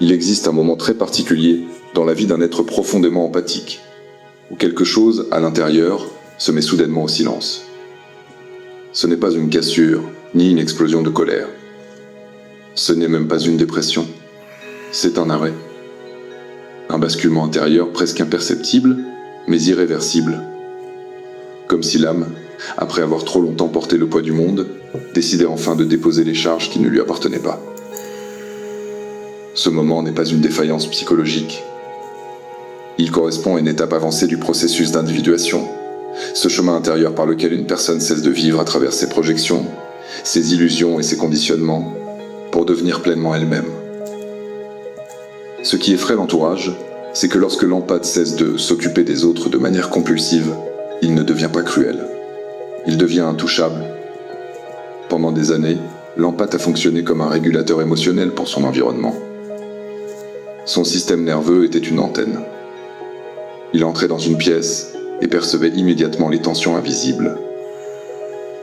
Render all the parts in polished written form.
Il existe un moment très particulier dans la vie d'un être profondément empathique, où quelque chose, à l'intérieur, se met soudainement au silence. Ce n'est pas une cassure, ni une explosion de colère. Ce n'est même pas une dépression. C'est un arrêt. Un basculement intérieur presque imperceptible, mais irréversible. Comme si l'âme, après avoir trop longtemps porté le poids du monde, décidait enfin de déposer les charges qui ne lui appartenaient pas. Ce moment n'est pas une défaillance psychologique. Il correspond à une étape avancée du processus d'individuation, ce chemin intérieur par lequel une personne cesse de vivre à travers ses projections, ses illusions et ses conditionnements, pour devenir pleinement elle-même. Ce qui effraie l'entourage, c'est que lorsque l'empathe cesse de s'occuper des autres de manière compulsive, il ne devient pas cruel. Il devient intouchable. Pendant des années, l'empathe a fonctionné comme un régulateur émotionnel pour son environnement. Son système nerveux était une antenne. Il entrait dans une pièce et percevait immédiatement les tensions invisibles.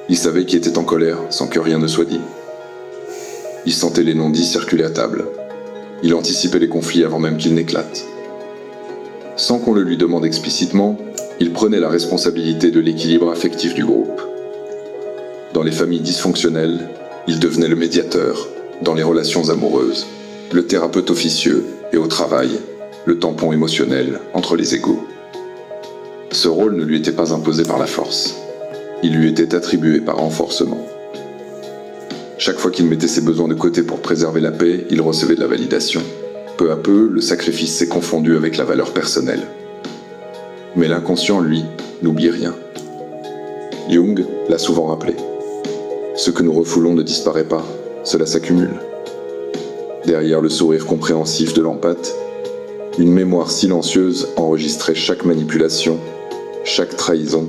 Il savait qui était en colère sans que rien ne soit dit. Il sentait les non-dits circuler à table. Il anticipait les conflits avant même qu'ils n'éclatent. Sans qu'on le lui demande explicitement, il prenait la responsabilité de l'équilibre affectif du groupe. Dans les familles dysfonctionnelles, il devenait le médiateur. Dans les relations amoureuses, le thérapeute officieux, et au travail, le tampon émotionnel entre les égaux. Ce rôle ne lui était pas imposé par la force. Il lui était attribué par renforcement. Chaque fois qu'il mettait ses besoins de côté pour préserver la paix, il recevait de la validation. Peu à peu, le sacrifice s'est confondu avec la valeur personnelle. Mais l'inconscient, lui, n'oublie rien. Jung l'a souvent rappelé. Ce que nous refoulons ne disparaît pas, cela s'accumule. Derrière le sourire compréhensif de l'empathe, une mémoire silencieuse enregistrait chaque manipulation, chaque trahison,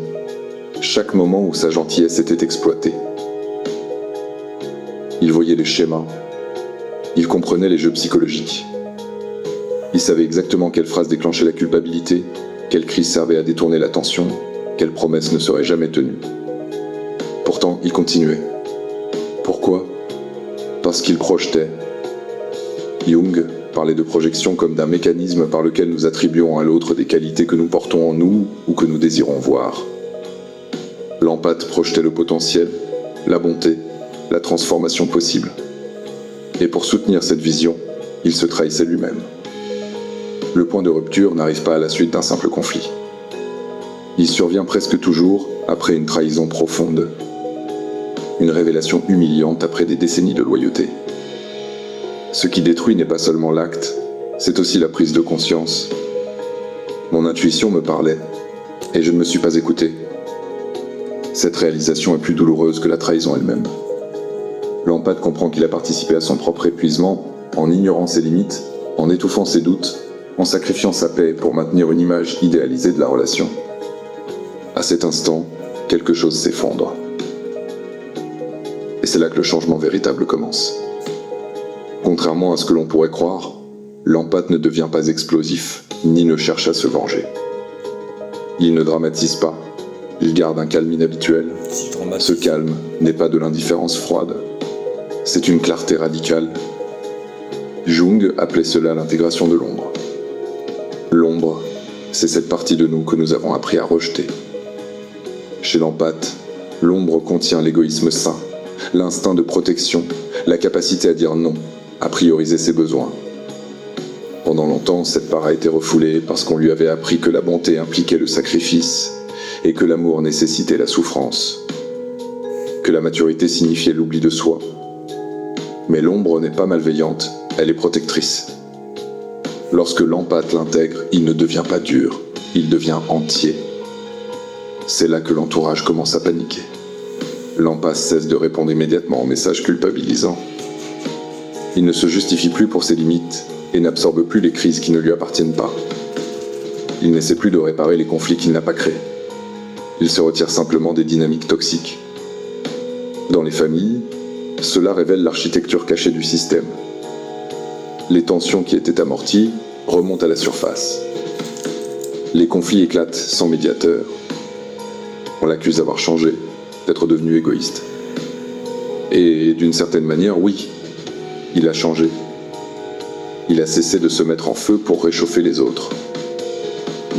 chaque moment où sa gentillesse était exploitée. Il voyait les schémas, il comprenait les jeux psychologiques. Il savait exactement quelle phrase déclenchait la culpabilité, quelle crise servait à détourner l'attention, quelle promesse ne serait jamais tenue. Pourtant, il continuait. Pourquoi ? Parce qu'il projetait. Jung parlait de projection comme d'un mécanisme par lequel nous attribuons à l'autre des qualités que nous portons en nous ou que nous désirons voir. L'empathe projetait le potentiel, la bonté, la transformation possible. Et pour soutenir cette vision, il se trahissait lui-même. Le point de rupture n'arrive pas à la suite d'un simple conflit. Il survient presque toujours après une trahison profonde, une révélation humiliante après des décennies de loyauté. Ce qui détruit n'est pas seulement l'acte, c'est aussi la prise de conscience. Mon intuition me parlait, et je ne me suis pas écouté. Cette réalisation est plus douloureuse que la trahison elle-même. L'empathe comprend qu'il a participé à son propre épuisement en ignorant ses limites, en étouffant ses doutes, en sacrifiant sa paix pour maintenir une image idéalisée de la relation. À cet instant, quelque chose s'effondre. Et c'est là que le changement véritable commence. Contrairement à ce que l'on pourrait croire, l'empathe ne devient pas explosif, ni ne cherche à se venger. Il ne dramatise pas, il garde un calme inhabituel. Ce calme n'est pas de l'indifférence froide, c'est une clarté radicale. Jung appelait cela l'intégration de l'ombre. L'ombre, c'est cette partie de nous que nous avons appris à rejeter. Chez l'empathe, l'ombre contient l'égoïsme sain, l'instinct de protection, la capacité à dire non, à prioriser ses besoins. Pendant longtemps, cette part a été refoulée parce qu'on lui avait appris que la bonté impliquait le sacrifice et que l'amour nécessitait la souffrance, que la maturité signifiait l'oubli de soi. Mais l'ombre n'est pas malveillante, elle est protectrice. Lorsque l'empathe l'intègre, il ne devient pas dur, il devient entier. C'est là que l'entourage commence à paniquer. L'empathe cesse de répondre immédiatement aux messages culpabilisants. Il ne se justifie plus pour ses limites et n'absorbe plus les crises qui ne lui appartiennent pas. Il n'essaie plus de réparer les conflits qu'il n'a pas créés. Il se retire simplement des dynamiques toxiques. Dans les familles, cela révèle l'architecture cachée du système. Les tensions qui étaient amorties remontent à la surface. Les conflits éclatent sans médiateur. On l'accuse d'avoir changé, d'être devenu égoïste. Et d'une certaine manière, oui, il a changé. il a cessé de se mettre en feu pour réchauffer les autres.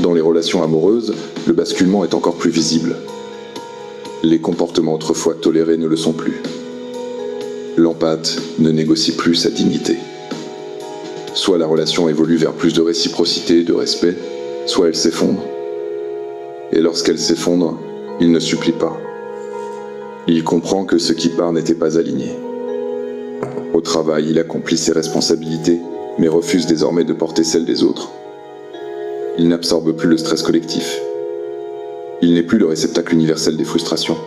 Dans les relations amoureuses, le basculement est encore plus visible. Les comportements autrefois tolérés ne le sont plus. L'empathe ne négocie plus sa dignité. Soit la relation évolue vers plus de réciprocité et de respect, soit elle s'effondre. Et lorsqu'elle s'effondre, il ne supplie pas. Il comprend que ce qui part n'était pas aligné. Au travail, il accomplit ses responsabilités, mais refuse désormais de porter celles des autres. Il n'absorbe plus le stress collectif. Il n'est plus le réceptacle universel des frustrations.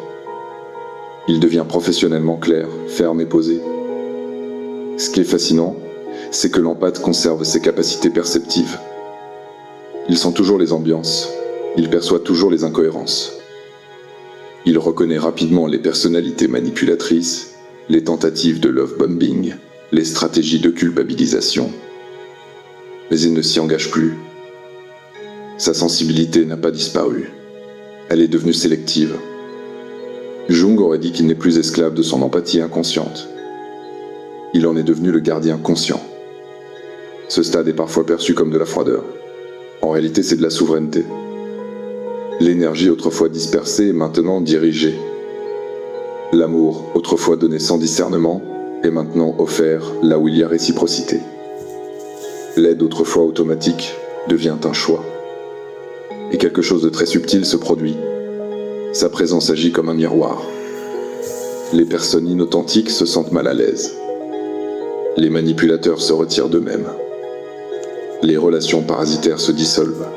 Il devient professionnellement clair, ferme et posé. Ce qui est fascinant, c'est que l'empathe conserve ses capacités perceptives. Il sent toujours les ambiances, il perçoit toujours les incohérences. Il reconnaît rapidement les personnalités manipulatrices, les tentatives de love bombing, les stratégies de culpabilisation. Mais il ne s'y engage plus. Sa sensibilité n'a pas disparu. Elle est devenue sélective. Jung aurait dit qu'il n'est plus esclave de son empathie inconsciente. Il en est devenu le gardien conscient. Ce stade est parfois perçu comme de la froideur. En réalité, c'est de la souveraineté. L'énergie autrefois dispersée est maintenant dirigée. L'amour, autrefois donné sans discernement, est maintenant offert là où il y a réciprocité. L'aide autrefois automatique devient un choix. Et quelque chose de très subtil se produit. Sa présence agit comme un miroir. Les personnes inauthentiques se sentent mal à l'aise. Les manipulateurs se retirent d'eux-mêmes. Les relations parasitaires se dissolvent.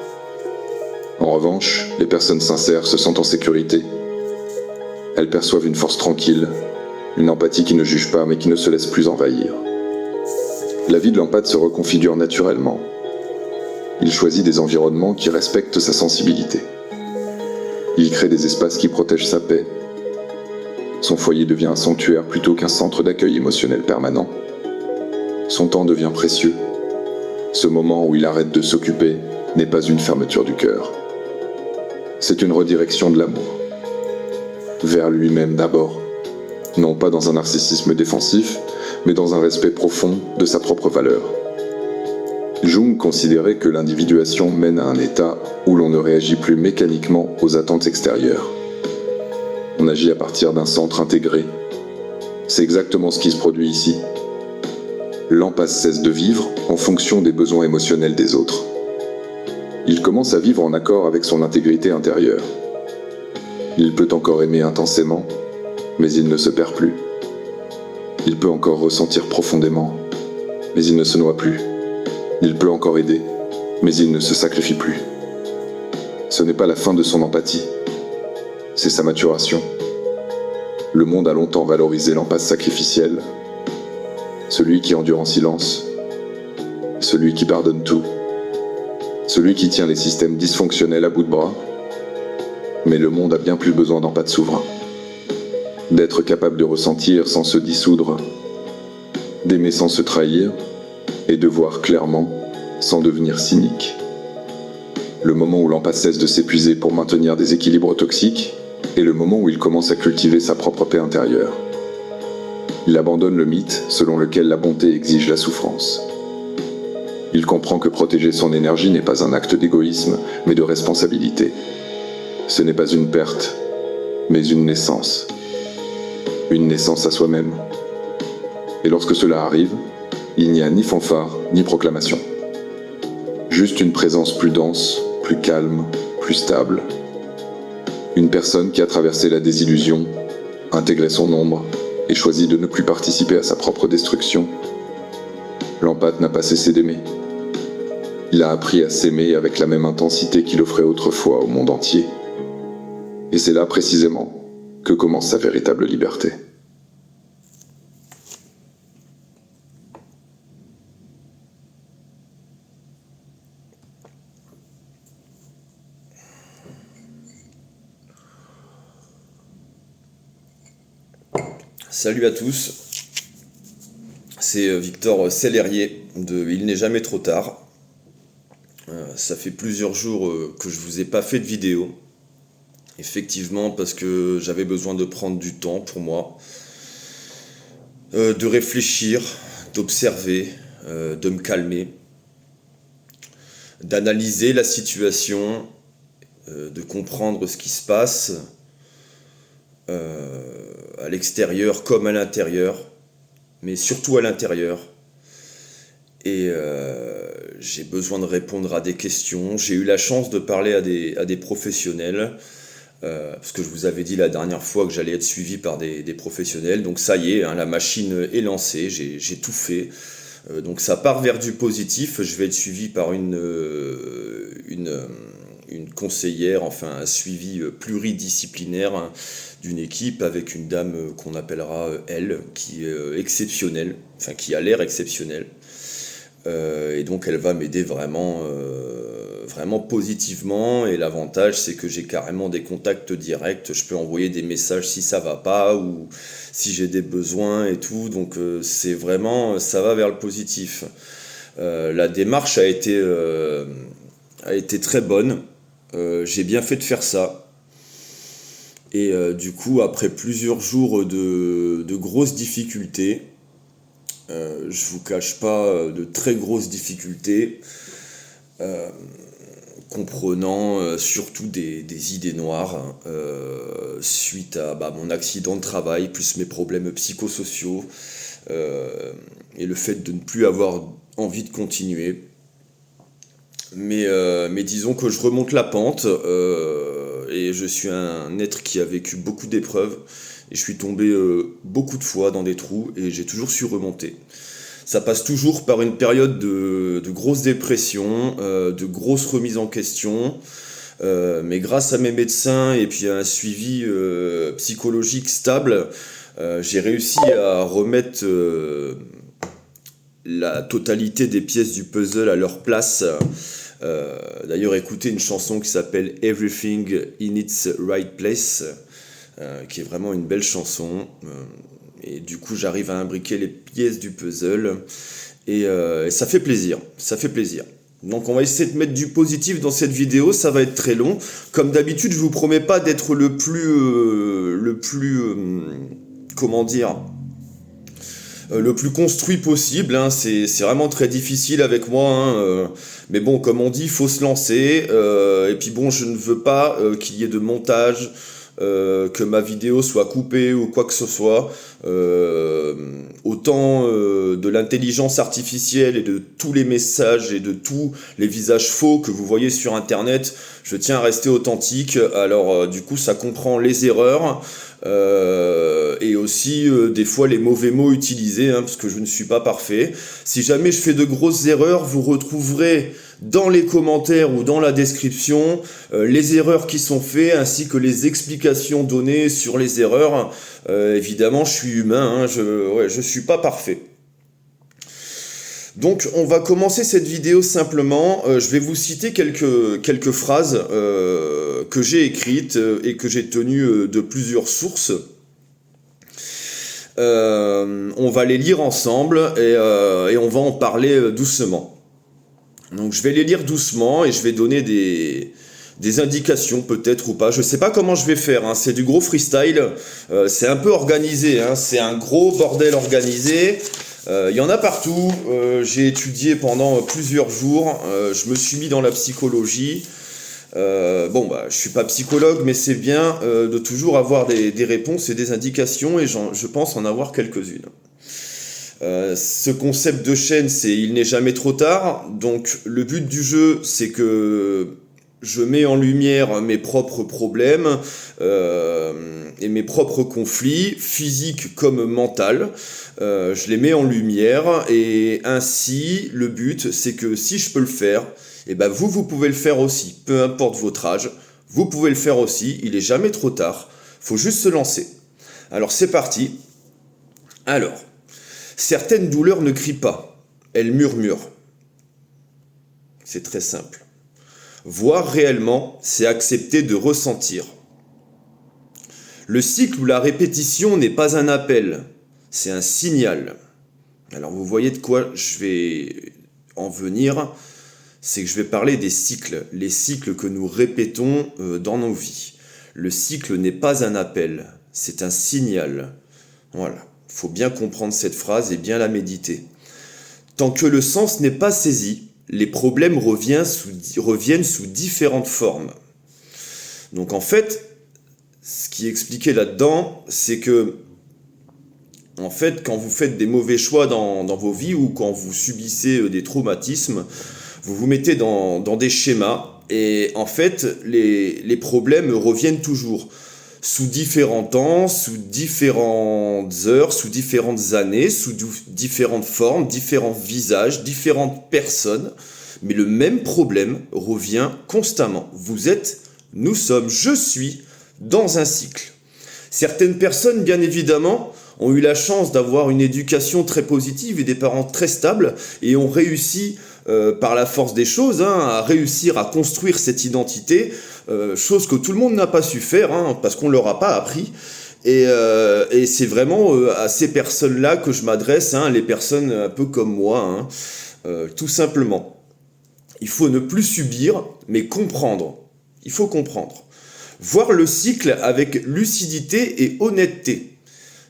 En revanche, les personnes sincères se sentent en sécurité. Elles perçoivent une force tranquille, une empathie qui ne juge pas mais qui ne se laisse plus envahir. La vie de l'empathe se reconfigure naturellement. Il choisit des environnements qui respectent sa sensibilité. Il crée des espaces qui protègent sa paix. Son foyer devient un sanctuaire plutôt qu'un centre d'accueil émotionnel permanent. Son temps devient précieux. Ce moment où il arrête de s'occuper n'est pas une fermeture du cœur. C'est une redirection de l'amour. Vers lui-même d'abord. Non pas dans un narcissisme défensif, mais dans un respect profond de sa propre valeur. Jung considérait que l'individuation mène à un état où l'on ne réagit plus mécaniquement aux attentes extérieures. On agit à partir d'un centre intégré. C'est exactement ce qui se produit ici. L'empathe cesse de vivre en fonction des besoins émotionnels des autres. Il commence à vivre en accord avec son intégrité intérieure. Il peut encore aimer intensément, mais il ne se perd plus. Il peut encore ressentir profondément, mais il ne se noie plus. Il peut encore aider, mais il ne se sacrifie plus. Ce n'est pas la fin de son empathie, c'est sa maturation. Le monde a longtemps valorisé l'empathe sacrificielle, celui qui endure en silence, celui qui pardonne tout, celui qui tient les systèmes dysfonctionnels à bout de bras. Mais le monde a bien plus besoin d'empathe souverain, d'être capable de ressentir sans se dissoudre, d'aimer sans se trahir, et de voir clairement sans devenir cynique. Le moment où l'empathe cesse de s'épuiser pour maintenir des équilibres toxiques est le moment où il commence à cultiver sa propre paix intérieure. Il abandonne le mythe selon lequel la bonté exige la souffrance. Il comprend que protéger son énergie n'est pas un acte d'égoïsme, mais de responsabilité. Ce n'est pas une perte, mais une naissance. Une naissance à soi-même. Et lorsque cela arrive, il n'y a ni fanfare, ni proclamation. Juste une présence plus dense, plus calme, plus stable. Une personne qui a traversé la désillusion, intégré son ombre et choisi de ne plus participer à sa propre destruction. L'empathe n'a pas cessé d'aimer. Il a appris à s'aimer avec la même intensité qu'il offrait autrefois au monde entier. Et c'est là précisément que commence sa véritable liberté. Salut à tous, c'est Victor Sellerier de Il n'est jamais trop tard. Ça fait plusieurs jours que je vous ai pas fait de vidéo. Effectivement, parce que j'avais besoin de prendre du temps pour moi, de réfléchir, d'observer, de me calmer, d'analyser la situation, de comprendre ce qui se passe à l'extérieur comme à l'intérieur, mais surtout à l'intérieur. Et j'ai besoin de répondre à des questions. J'ai eu la chance de parler à des professionnels, parce que je vous avais dit la dernière fois que j'allais être suivi par des professionnels. Donc ça y est, hein, la machine est lancée, j'ai tout fait. Donc ça part vers du positif. Je vais être suivi par une conseillère, enfin un suivi pluridisciplinaire, hein, d'une équipe avec une dame qu'on appellera elle, qui est exceptionnelle, enfin qui a l'air exceptionnelle. Et donc elle va m'aider vraiment positivement, et l'avantage c'est que j'ai carrément des contacts directs, je peux envoyer des messages si ça va pas ou si j'ai des besoins et tout, donc c'est vraiment, ça va vers le positif. La démarche a été très bonne, j'ai bien fait de faire ça, et du coup après plusieurs jours de grosses difficultés, je vous cache pas, de très grosses difficultés, comprenant surtout des idées noires, suite à mon accident de travail, plus mes problèmes psychosociaux, et le fait de ne plus avoir envie de continuer. Mais disons que je remonte la pente, et je suis un être qui a vécu beaucoup d'épreuves, et je suis tombé beaucoup de fois dans des trous, et j'ai toujours su remonter. Ça passe toujours par une période de grosse dépression, de grosses remises en question, mais grâce à mes médecins et puis à un suivi psychologique stable, j'ai réussi à remettre la totalité des pièces du puzzle à leur place. D'ailleurs, écoutez une chanson qui s'appelle Everything in its Right Place, qui est vraiment une belle chanson. Et du coup, j'arrive à imbriquer les pièces du puzzle, et ça fait plaisir, ça fait plaisir. Donc on va essayer de mettre du positif dans cette vidéo, ça va être très long. Comme d'habitude, je vous promets pas d'être le plus construit possible, hein. C'est vraiment très difficile avec moi, hein. Mais bon, comme on dit, il faut se lancer. Et puis bon, je ne veux pas qu'il y ait de montage, que ma vidéo soit coupée ou quoi que ce soit. Autant de l'intelligence artificielle et de tous les messages et de tous les visages faux que vous voyez sur internet, je tiens à rester authentique. Alors du coup ça comprend les erreurs, et aussi des fois les mauvais mots utilisés, hein, parce que je ne suis pas parfait. Si jamais je fais de grosses erreurs, vous retrouverez dans les commentaires ou dans la description les erreurs qui sont faites, ainsi que les explications données sur les erreurs. Évidemment, je suis humain, hein, je suis pas parfait. Donc on va commencer cette vidéo simplement. Je vais vous citer quelques phrases que j'ai écrites et que j'ai tenues de plusieurs sources. On va les lire ensemble, et on va en parler doucement. Donc je vais les lire doucement et je vais donner des indications peut-être ou pas. Je sais pas comment je vais faire, hein. C'est du gros freestyle. C'est un peu organisé, hein. C'est un gros bordel organisé. Il y en a partout. J'ai étudié pendant plusieurs jours. Je me suis mis dans la psychologie. Je suis pas psychologue, mais c'est bien de toujours avoir des réponses et des indications, et je pense en avoir quelques-unes. Ce concept de chaîne, c'est il n'est jamais trop tard. Donc le but du jeu, c'est que je mets en lumière mes propres problèmes et mes propres conflits, physiques comme mentaux. Je les mets en lumière, et ainsi le but, c'est que si je peux le faire, et ben vous pouvez le faire aussi. Peu importe votre âge, vous pouvez le faire aussi. Il n'est jamais trop tard. Faut juste se lancer. Alors c'est parti. Alors, certaines douleurs ne crient pas, elles murmurent. C'est très simple. Voir réellement, c'est accepter de ressentir. Le cycle ou la répétition n'est pas un appel, c'est un signal. Alors vous voyez de quoi je vais en venir, c'est que je vais parler des cycles, les cycles que nous répétons dans nos vies. Le cycle n'est pas un appel, c'est un signal. Voilà. Il faut bien comprendre cette phrase et bien la méditer. Tant que le sens n'est pas saisi, les problèmes reviennent sous différentes formes. Donc en fait, ce qui est expliqué là-dedans, c'est que en fait, quand vous faites des mauvais choix dans vos vies ou quand vous subissez des traumatismes, vous vous mettez dans des schémas et en fait, les problèmes reviennent toujours sous différents temps, sous différentes heures, sous différentes années, sous différentes formes, différents visages, différentes personnes. Mais le même problème revient constamment. Vous êtes, nous sommes, je suis dans un cycle. Certaines personnes, bien évidemment, ont eu la chance d'avoir une éducation très positive et des parents très stables et ont réussi, par la force des choses, à réussir à construire cette identité, chose que tout le monde n'a pas su faire, parce qu'on ne leur a pas appris. Et c'est vraiment à ces personnes-là que je m'adresse, les personnes un peu comme moi, tout simplement. Il faut ne plus subir, mais comprendre. Il faut comprendre. Voir le cycle avec lucidité et honnêteté.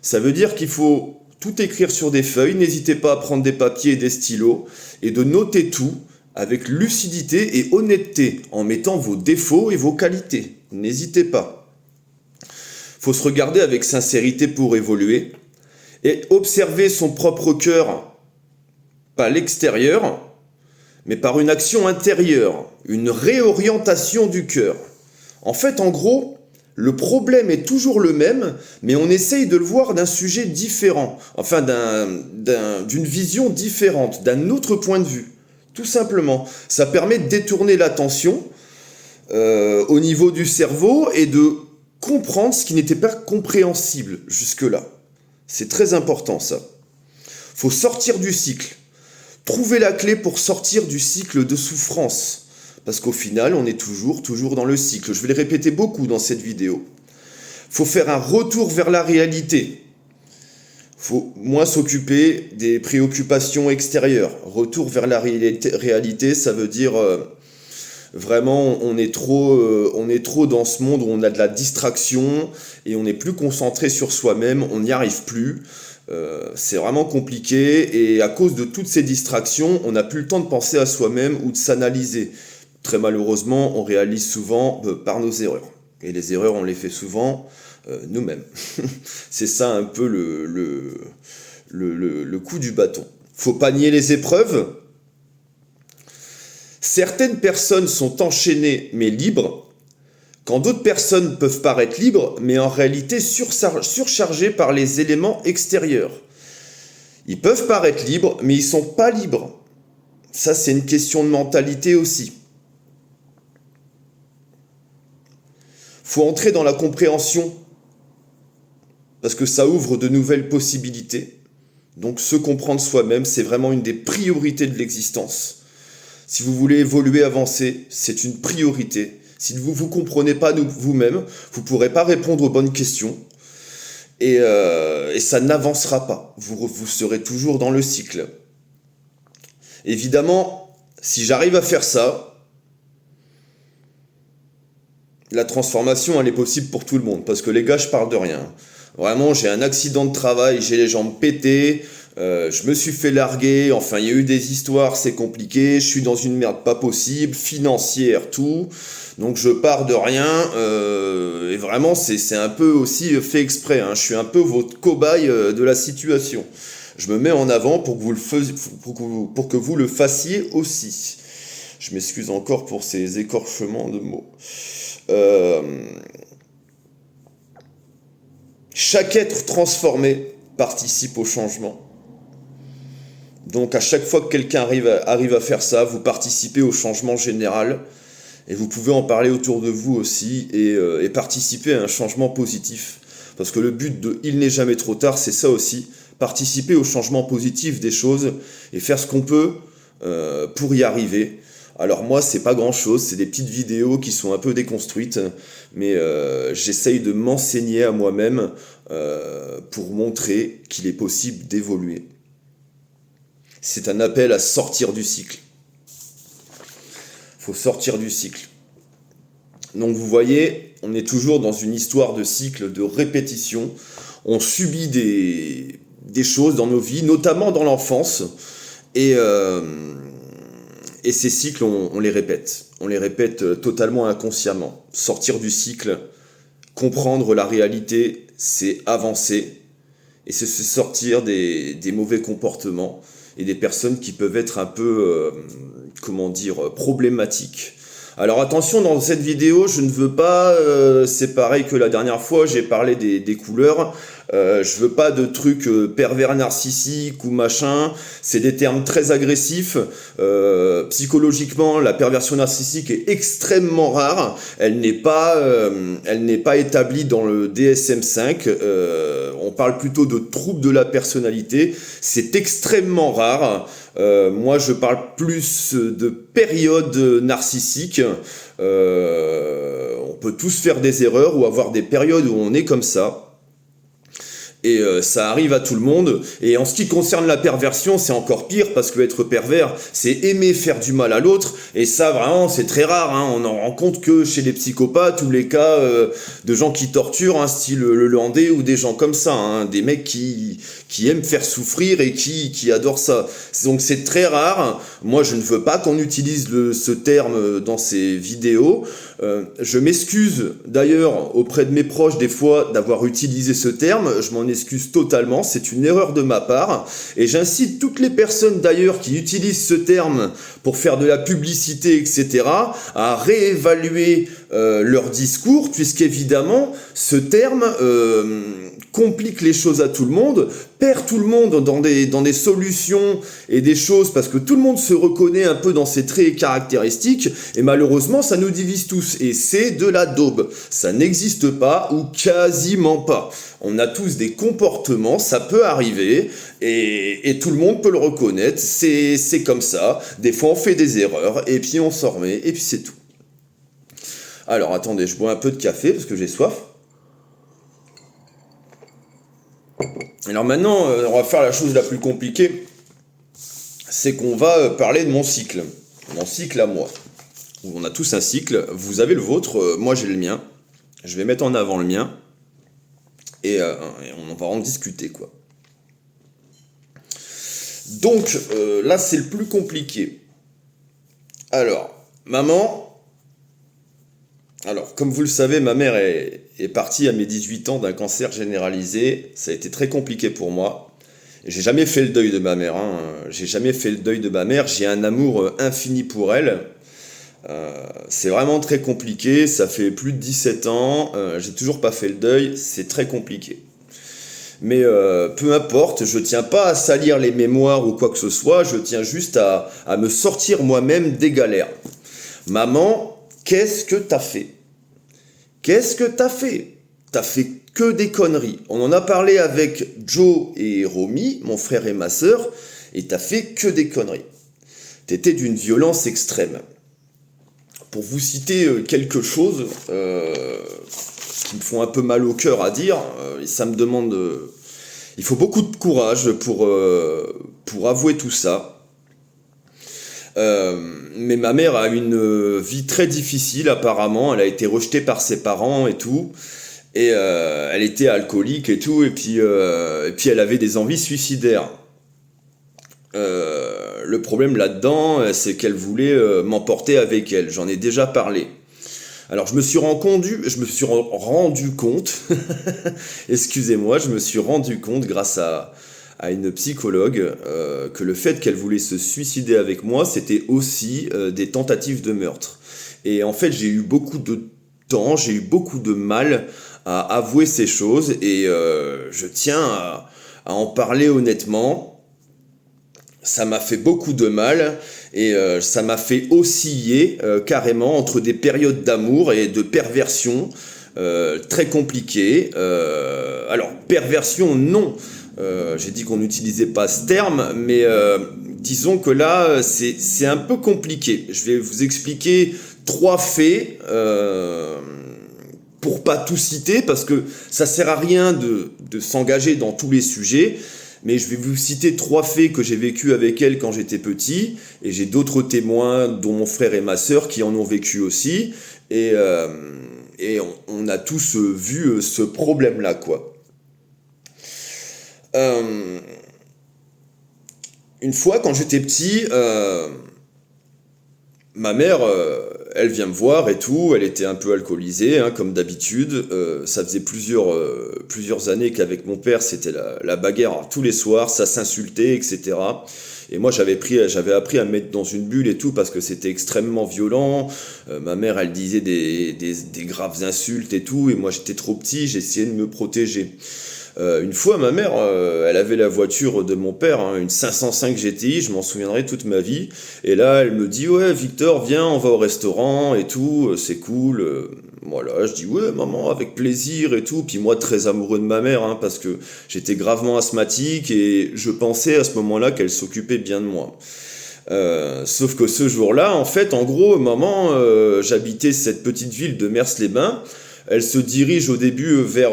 Ça veut dire qu'il faut tout écrire sur des feuilles, n'hésitez pas à prendre des papiers et des stylos, et de noter tout avec lucidité et honnêteté, en mettant vos défauts et vos qualités. N'hésitez pas. Il faut se regarder avec sincérité pour évoluer, et observer son propre cœur, pas l'extérieur, mais par une action intérieure, une réorientation du cœur. En fait, en gros, le problème est toujours le même, mais on essaye de le voir d'un sujet différent, enfin d'une vision différente, d'un autre point de vue, tout simplement. Ça permet de détourner l'attention au niveau du cerveau et de comprendre ce qui n'était pas compréhensible jusque-là. C'est très important ça. Faut sortir du cycle. Trouver la clé pour sortir du cycle de souffrance. Parce qu'au final, on est toujours dans le cycle. Je vais le répéter beaucoup dans cette vidéo. Faut faire un retour vers la réalité. Faut moins s'occuper des préoccupations extérieures. Retour vers la réalité, ça veut dire vraiment on est trop dans ce monde où on a de la distraction et on n'est plus concentré sur soi-même, on n'y arrive plus. C'est vraiment compliqué et à cause de toutes ces distractions, on n'a plus le temps de penser à soi-même ou de s'analyser. Très malheureusement, on réalise souvent par nos erreurs. Et les erreurs, on les fait souvent nous-mêmes. C'est ça un peu le coup du bâton. Faut pas nier les épreuves. Certaines personnes sont enchaînées mais libres, quand d'autres personnes peuvent paraître libres, mais en réalité surchargées par les éléments extérieurs. Ils peuvent paraître libres, mais ils sont pas libres. Ça, c'est une question de mentalité aussi. Faut entrer dans la compréhension, parce que ça ouvre de nouvelles possibilités. Donc se comprendre soi-même, c'est vraiment une des priorités de l'existence. Si vous voulez évoluer, avancer, c'est une priorité. Si vous ne vous comprenez pas vous-même, vous ne pourrez pas répondre aux bonnes questions. Et ça n'avancera pas. Vous serez toujours dans le cycle. Évidemment, si j'arrive à faire ça, la transformation, elle est possible pour tout le monde. Parce que les gars, je parle de rien. Vraiment, j'ai un accident de travail, j'ai les jambes pétées, je me suis fait larguer, enfin, il y a eu des histoires, c'est compliqué, je suis dans une merde pas possible, financière, tout. Donc, je pars de rien, et vraiment, c'est un peu aussi fait exprès. Je suis un peu votre cobaye de la situation. Je me mets en avant pour que vous le fassiez aussi. Je m'excuse encore pour ces écorchements de mots. Chaque être transformé participe au changement. Donc à chaque fois que quelqu'un arrive à faire ça, vous participez au changement général et vous pouvez en parler autour de vous aussi et participer à un changement positif. Parce que le but de Il n'est jamais trop tard, c'est ça aussi, participer au changement positif des choses et faire ce qu'on peut pour y arriver. Alors moi, c'est pas grand-chose, c'est des petites vidéos qui sont un peu déconstruites, mais j'essaye de m'enseigner à moi-même pour montrer qu'il est possible d'évoluer. C'est un appel à sortir du cycle. Il faut sortir du cycle. Donc vous voyez, on est toujours dans une histoire de cycle, de répétition. On subit des choses dans nos vies, notamment dans l'enfance. Et, euh, et ces cycles, on les répète. On les répète totalement inconsciemment. Sortir du cycle, comprendre la réalité, c'est avancer. Et c'est se sortir des mauvais comportements et des personnes qui peuvent être un peu, problématiques. Alors attention, dans cette vidéo, je ne veux pas, c'est pareil que la dernière fois, j'ai parlé des couleurs, je veux pas de trucs pervers narcissiques ou machin, c'est des termes très agressifs. Psychologiquement, la perversion narcissique est extrêmement rare, elle n'est pas établie dans le DSM-5, on parle plutôt de troubles de la personnalité, c'est extrêmement rare. Moi, je parle plus de périodes narcissiques. On peut tous faire des erreurs ou avoir des périodes où on est comme ça. Et ça arrive à tout le monde. Et en ce qui concerne la perversion, c'est encore pire parce que être pervers, c'est aimer faire du mal à l'autre. Et ça, vraiment, c'est très rare. Hein. On en rend compte que chez les psychopathes ou les cas de gens qui torturent, hein, style le Landais ou des gens comme ça, hein, des mecs qui aiment faire souffrir et qui adorent ça. Donc c'est très rare. Moi, je ne veux pas qu'on utilise ce terme dans ces vidéos. Je m'excuse d'ailleurs auprès de mes proches des fois d'avoir utilisé ce terme, je m'en excuse totalement, c'est une erreur de ma part et j'incite toutes les personnes d'ailleurs qui utilisent ce terme pour faire de la publicité, etc., à réévaluer leur discours puisqu'évidemment ce terme complique les choses à tout le monde, perd tout le monde dans des solutions et des choses parce que tout le monde se reconnaît un peu dans ses traits et caractéristiques et malheureusement ça nous divise tous et c'est de la daube, ça n'existe pas ou quasiment pas. On a tous des comportements, ça peut arriver et tout le monde peut le reconnaître, c'est comme ça, des fois on fait des erreurs et puis on s'en remet et puis c'est tout. Alors attendez, je bois un peu de café parce que j'ai soif. Alors maintenant, on va faire la chose la plus compliquée, c'est qu'on va parler de mon cycle à moi. On a tous un cycle, vous avez le vôtre, moi j'ai le mien. Je vais mettre en avant le mien et on va en discuter quoi. Donc là c'est le plus compliqué. Alors, maman... Alors, comme vous le savez, ma mère est partie à mes 18 ans d'un cancer généralisé. Ça a été très compliqué pour moi. Et j'ai jamais fait le deuil de ma mère. Hein. J'ai jamais fait le deuil de ma mère. J'ai un amour infini pour elle. C'est vraiment très compliqué. Ça fait plus de 17 ans. J'ai toujours pas fait le deuil. C'est très compliqué. Mais peu importe, je tiens pas à salir les mémoires ou quoi que ce soit. Je tiens juste à me sortir moi-même des galères. Maman... Qu'est-ce que t'as fait? Qu'est-ce que t'as fait? T'as fait que des conneries. On en a parlé avec Joe et Romy, mon frère et ma sœur, et t'as fait que des conneries. T'étais d'une violence extrême. Pour vous citer quelque chose qui me font un peu mal au cœur à dire, ça me demande... il faut beaucoup de courage pour avouer tout ça. Mais ma mère a une vie très difficile apparemment, elle a été rejetée par ses parents et tout, et elle était alcoolique et tout, et puis elle avait des envies suicidaires. Le problème là-dedans, c'est qu'elle voulait m'emporter avec elle, j'en ai déjà parlé. Alors je me suis rendu compte, excusez-moi, je me suis rendu compte grâce à une psychologue que le fait qu'elle voulait se suicider avec moi, c'était aussi des tentatives de meurtre. Et en fait, j'ai eu beaucoup de temps, j'ai eu beaucoup de mal à avouer ces choses et je tiens à en parler honnêtement. Ça m'a fait beaucoup de mal et ça m'a fait osciller carrément entre des périodes d'amour et de perversion très compliquées. Alors, perversion, non. J'ai dit qu'on n'utilisait pas ce terme, mais disons que là, c'est un peu compliqué. Je vais vous expliquer 3 faits pour pas tout citer, parce que ça sert à rien de s'engager dans tous les sujets, mais je vais vous citer 3 faits que j'ai vécu avec elle quand j'étais petit, et j'ai d'autres témoins, dont mon frère et ma sœur, qui en ont vécu aussi, et on a tous vu ce problème-là, quoi. une fois, quand j'étais petit, ma mère, elle vient me voir et tout, elle était un peu alcoolisée, hein, comme d'habitude. Ça faisait plusieurs années qu'avec mon père, c'était la bagarre tous les soirs, ça s'insultait, etc. Et moi, j'avais appris à me mettre dans une bulle et tout, parce que c'était extrêmement violent. Ma mère, elle disait des graves insultes et tout, et moi, j'étais trop petit, j'essayais de me protéger. Une fois, ma mère, elle avait la voiture de mon père, hein, une 505 GTI, je m'en souviendrai toute ma vie. Et là, elle me dit, ouais, Victor, viens, on va au restaurant et tout, c'est cool. Voilà, je dis, ouais, maman, avec plaisir et tout. Puis moi, très amoureux de ma mère, hein, parce que j'étais gravement asthmatique et je pensais à ce moment-là qu'elle s'occupait bien de moi. Sauf que ce jour-là, en fait, en gros, maman, j'habitais cette petite ville de Mers-les-Bains. Elle se dirige au début vers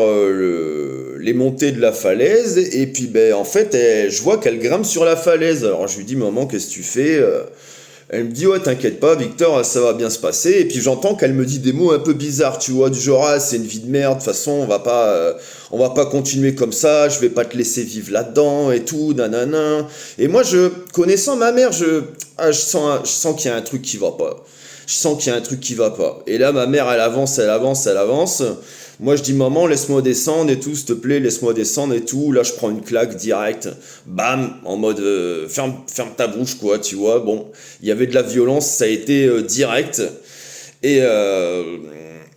les montées de la falaise, et puis ben, en fait, je vois qu'elle grimpe sur la falaise. Alors je lui dis, maman, qu'est-ce que tu fais? Elle me dit, ouais, t'inquiète pas, Victor, ça va bien se passer. Et puis j'entends qu'elle me dit des mots un peu bizarres, tu vois, du genre, ah, c'est une vie de merde, de toute façon, on va pas continuer comme ça, je vais pas te laisser vivre là-dedans, et tout, nanana. Et moi, connaissant ma mère, je sens qu'il y a un truc qui va pas. Je sens qu'il y a un truc qui va pas. Et là, ma mère, elle avance. Moi, je dis, maman, laisse-moi descendre et tout, s'il te plaît, laisse-moi descendre et tout. Là, je prends une claque direct. Bam, en mode, ferme ta bouche, quoi, tu vois. Bon, il y avait de la violence, ça a été direct.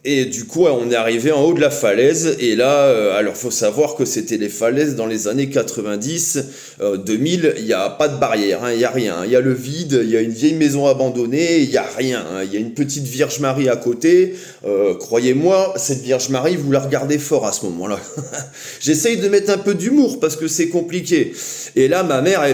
Et du coup, on est arrivé en haut de la falaise. Et là, alors, faut savoir que c'était les falaises dans les années 90, 2000. Il n'y a pas de barrière, hein, il n'y a rien. Il y a le vide, il y a une vieille maison abandonnée, il n'y a rien. Hein, il y a une petite Vierge Marie à côté. Croyez-moi, cette Vierge Marie, vous la regardez fort à ce moment-là. J'essaye de mettre un peu d'humour parce que c'est compliqué. Et là, ma mère,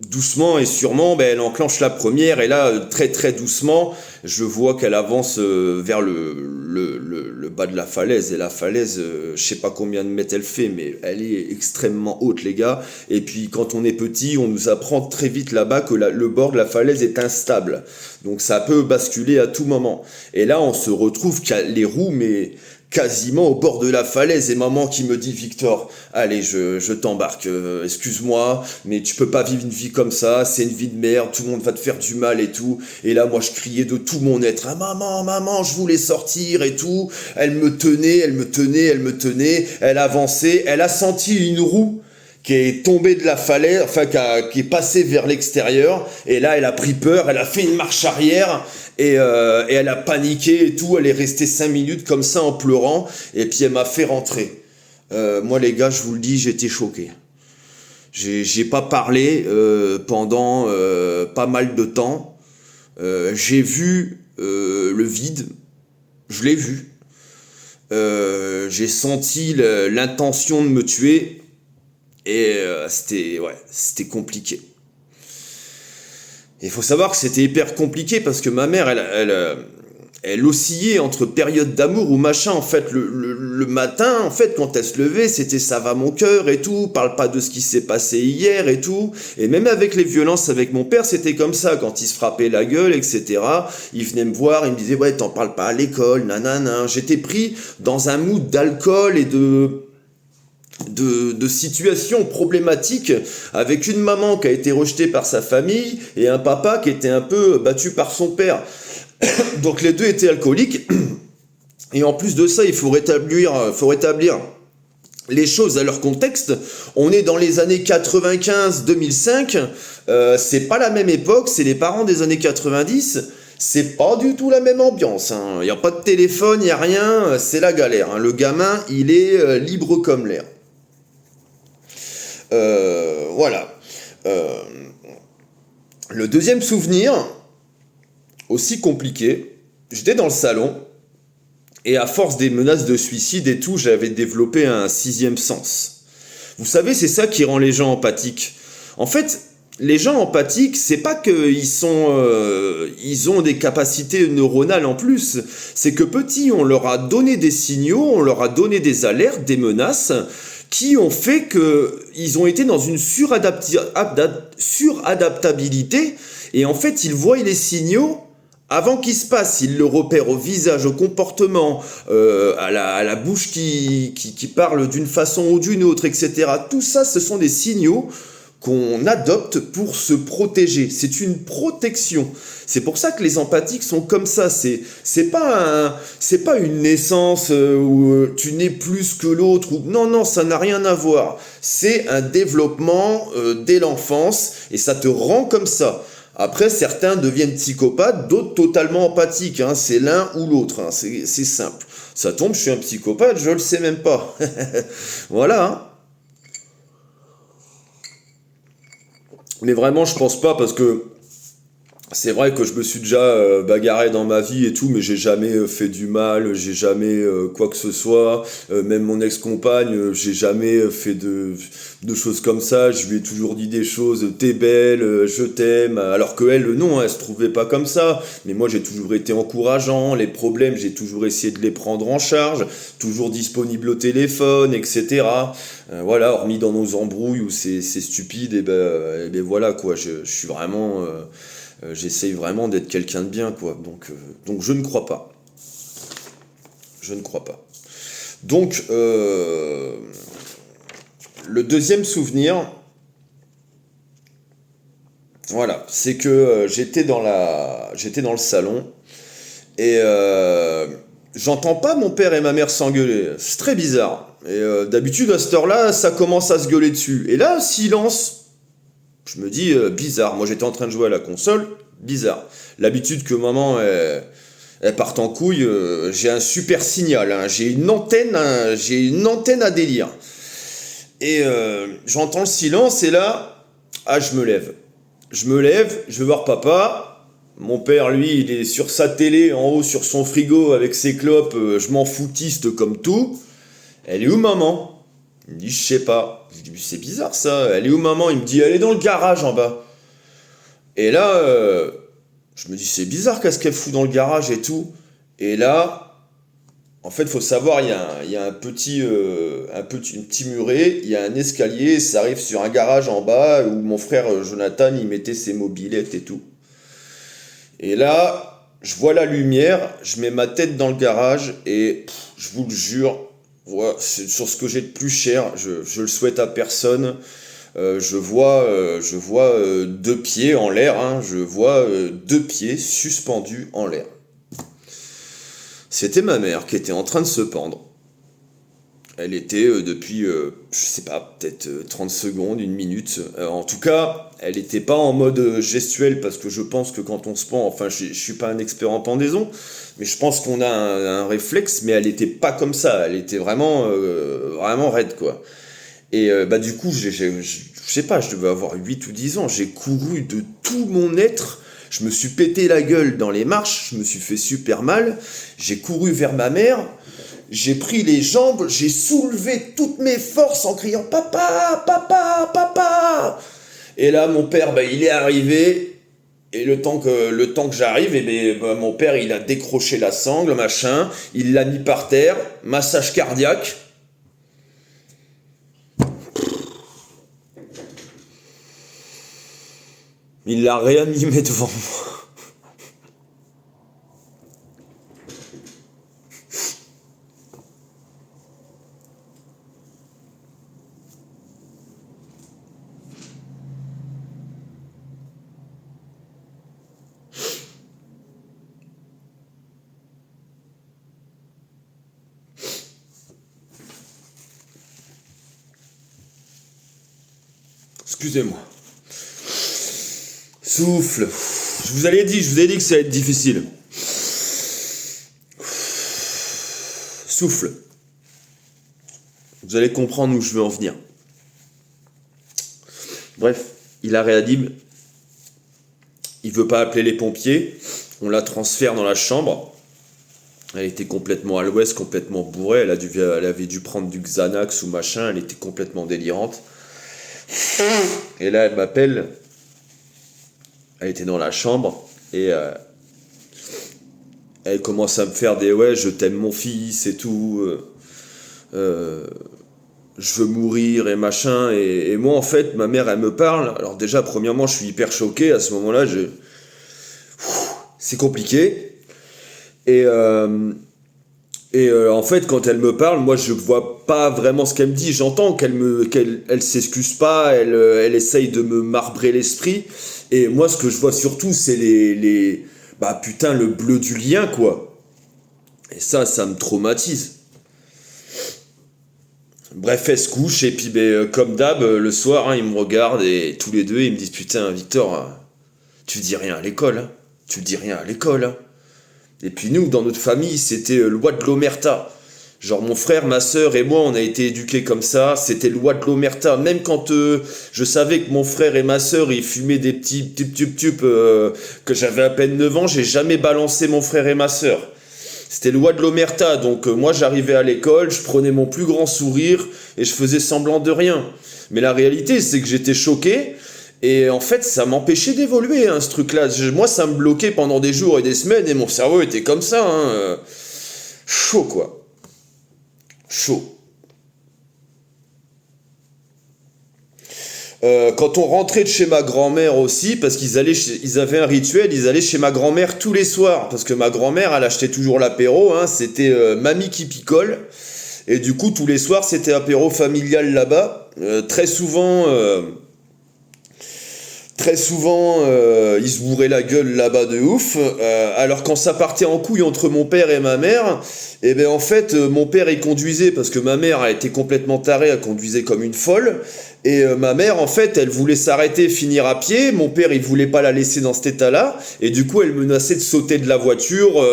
doucement et sûrement, elle enclenche la première, et là, très très doucement, je vois qu'elle avance vers le bas de la falaise. Et la falaise, je sais pas combien de mètres elle fait, mais elle est extrêmement haute, les gars. Et puis quand on est petit, on nous apprend très vite là-bas que le bord de la falaise est instable. Donc ça peut basculer à tout moment. Et là, on se retrouve qu'à les roues, mais quasiment au bord de la falaise, et maman qui me dit, Victor, allez, je t'embarque, excuse-moi, mais tu peux pas vivre une vie comme ça, c'est une vie de merde, tout le monde va te faire du mal et tout. Et là, moi, je criais de tout mon être, ah, maman, je voulais sortir et tout. Elle me tenait, elle avançait, elle a senti une roue qui est tombée de la falaise, enfin qui est passée vers l'extérieur, et là elle a pris peur, elle a fait une marche arrière, et elle a paniqué et tout, elle est restée 5 minutes comme ça en pleurant, et puis elle m'a fait rentrer. Moi les gars, je vous le dis, j'étais choqué. J'ai pas parlé pendant pas mal de temps. J'ai vu le vide, je l'ai vu. J'ai senti l'intention de me tuer. Et c'était compliqué. Il faut savoir que c'était hyper compliqué parce que ma mère, elle oscillait entre périodes d'amour ou machin. En fait, le matin, en fait, quand elle se levait, c'était ça va mon cœur et tout, parle pas de ce qui s'est passé hier et tout. Et même avec les violences avec mon père, c'était comme ça. Quand il se frappait la gueule, etc., il venait me voir, il me disait, ouais, t'en parles pas à l'école, nanana. J'étais pris dans un mood d'alcool et de situations problématiques, avec une maman qui a été rejetée par sa famille et un papa qui était un peu battu par son père. Donc les deux étaient alcooliques, et en plus de ça, il faut rétablir les choses à leur contexte. On est dans les années 95-2005, c'est pas la même époque, c'est les parents des années 90. C'est pas du tout la même ambiance, hein. Il n'y a pas de téléphone, il n'y a rien, c'est la galère, hein. Le gamin, il est libre comme l'air. Voilà. Le deuxième souvenir, aussi compliqué, j'étais dans le salon, et à force des menaces de suicide et tout, j'avais développé un 6e sens. Vous savez, c'est ça qui rend les gens empathiques. En fait, les gens empathiques, c'est pas qu'ils ont des capacités neuronales en plus, c'est que petit, on leur a donné des signaux, on leur a donné des alertes, des menaces, qui ont fait qu'ils ont été dans une suradaptabilité, et en fait, ils voient les signaux avant qu'ils se passent. Ils le repèrent au visage, au comportement, à la bouche qui parle d'une façon ou d'une autre, etc. Tout ça, ce sont des signaux qu'on adopte pour se protéger. C'est une protection. C'est pour ça que les empathiques sont comme ça. C'est pas une naissance où tu nais plus que l'autre. Non, ça n'a rien à voir. C'est un développement dès l'enfance et ça te rend comme ça. Après, certains deviennent psychopathes, d'autres totalement empathiques. Hein. C'est l'un ou l'autre. Hein. C'est simple. Ça tombe, je suis un psychopathe, je le sais même pas. Voilà. Hein. Mais vraiment, je pense pas parce que c'est vrai que je me suis déjà bagarré dans ma vie et tout, mais j'ai jamais fait du mal, j'ai jamais quoi que ce soit. Même mon ex-compagne, j'ai jamais fait de choses comme ça. Je lui ai toujours dit des choses, t'es belle, je t'aime. Alors que elle, non, elle se trouvait pas comme ça. Mais moi, j'ai toujours été encourageant. Les problèmes, j'ai toujours essayé de les prendre en charge, toujours disponible au téléphone, etc. Voilà, hormis dans nos embrouilles où c'est stupide, et ben voilà quoi. Je suis vraiment j'essaye vraiment d'être quelqu'un de bien, quoi. Donc je ne crois pas. Je ne crois pas. Donc, le deuxième souvenir, voilà, c'est que j'étais dans le salon et j'entends pas mon père et ma mère s'engueuler. C'est très bizarre. Et d'habitude, à cette heure-là, ça commence à se gueuler dessus. Et là, silence. Je me dis, bizarre, moi j'étais en train de jouer à la console, bizarre. L'habitude que maman, elle parte en couille, j'ai un super signal, hein, j'ai une antenne à délire. Et j'entends le silence et là, je me lève. Je vais voir papa. Mon père, lui, il est sur sa télé, en haut sur son frigo avec ses clopes, je m'en foutiste comme tout. Elle est où maman ? Il me dit, je sais pas. Je dis, c'est bizarre ça. Elle est où maman ? Il me dit, elle est dans le garage en bas. Et là, je me dis, c'est bizarre qu'est-ce qu'elle fout dans le garage et tout. Et là, en fait, il faut savoir, il y a un petit muret, il y a un escalier, ça arrive sur un garage en bas où mon frère Jonathan, il mettait ses mobylettes et tout. Et là, je vois la lumière, je mets ma tête dans le garage et je vous le jure, voilà, c'est sur ce que j'ai de plus cher, je le souhaite à personne. Je vois deux pieds en l'air, hein, je vois deux pieds suspendus en l'air. C'était ma mère qui était en train de se pendre. Elle était depuis, je sais pas, peut-être 30 secondes, une minute. En tout cas, elle n'était pas en mode gestuel parce que je pense que quand on se pend, enfin, je suis pas un expert en pendaison, mais je pense qu'on a un réflexe, mais elle n'était pas comme ça. Elle était vraiment raide, quoi. Et du coup, je sais pas, je devais avoir 8 ou 10 ans. J'ai couru de tout mon être. Je me suis pété la gueule dans les marches. Je me suis fait super mal. J'ai couru vers ma mère. J'ai pris les jambes. J'ai soulevé toutes mes forces en criant « Papa, papa, papa !» Et là, mon père, il est arrivé. Et le temps que j'arrive, mon père, il a décroché la sangle, machin. Il l'a mis par terre. Massage cardiaque. Il l'a réanimé devant moi. Excusez-moi. Souffle. Je vous ai dit que ça allait être difficile. Souffle. Vous allez comprendre où je veux en venir. Bref, il a réanime. Il veut pas appeler les pompiers. On la transfère dans la chambre. Elle était complètement à l'ouest, complètement bourrée. Elle avait dû prendre du Xanax ou machin. Elle était complètement délirante. Et là, elle m'appelle. Elle était dans la chambre et elle commence à me faire des « ouais, je t'aime mon fils et tout, je veux mourir et machin ». Et moi, en fait, ma mère, elle me parle. Alors déjà, premièrement, je suis hyper choqué. À ce moment-là, c'est compliqué. Et Et en fait, quand elle me parle, moi je vois pas vraiment ce qu'elle me dit. J'entends qu'elle s'excuse pas, elle essaye de me marbrer l'esprit. Et moi, ce que je vois surtout, c'est bah putain, le bleu du lien, quoi. Et ça me traumatise. Bref, elle se couche, et puis comme d'hab, le soir, hein, ils me regardent, et tous les deux, ils me disent, putain, Victor, tu dis rien à l'école, hein. Tu dis rien à l'école, hein. Et puis nous, dans notre famille, c'était loi de l'omerta. Genre mon frère, ma sœur et moi, on a été éduqués comme ça, c'était loi de l'omerta. Même quand je savais que mon frère et ma sœur, ils fumaient des petits tubes, que j'avais à peine 9 ans, j'ai jamais balancé mon frère et ma sœur. C'était loi de l'omerta, donc moi j'arrivais à l'école, je prenais mon plus grand sourire et je faisais semblant de rien. Mais la réalité, c'est que j'étais choqué. Et en fait, ça m'empêchait d'évoluer, hein, ce truc-là. Moi, ça me bloquait pendant des jours et des semaines, et mon cerveau était comme ça, hein. Chaud, quoi. Chaud. Quand on rentrait de chez ma grand-mère aussi, parce ils avaient un rituel, ils allaient chez ma grand-mère tous les soirs, parce que ma grand-mère, elle achetait toujours l'apéro, hein, c'était mamie qui picole, et du coup, tous les soirs, c'était apéro familial là-bas. Très souvent, ils se bourraient la gueule là-bas de ouf. Alors quand ça partait en couille entre mon père et ma mère, et ben en fait, mon père il conduisait parce que ma mère a été complètement tarée, elle conduisait comme une folle. Et ma mère, en fait, elle voulait s'arrêter, finir à pied. Mon père, il voulait pas la laisser dans cet état-là. Et du coup, elle menaçait de sauter de la voiture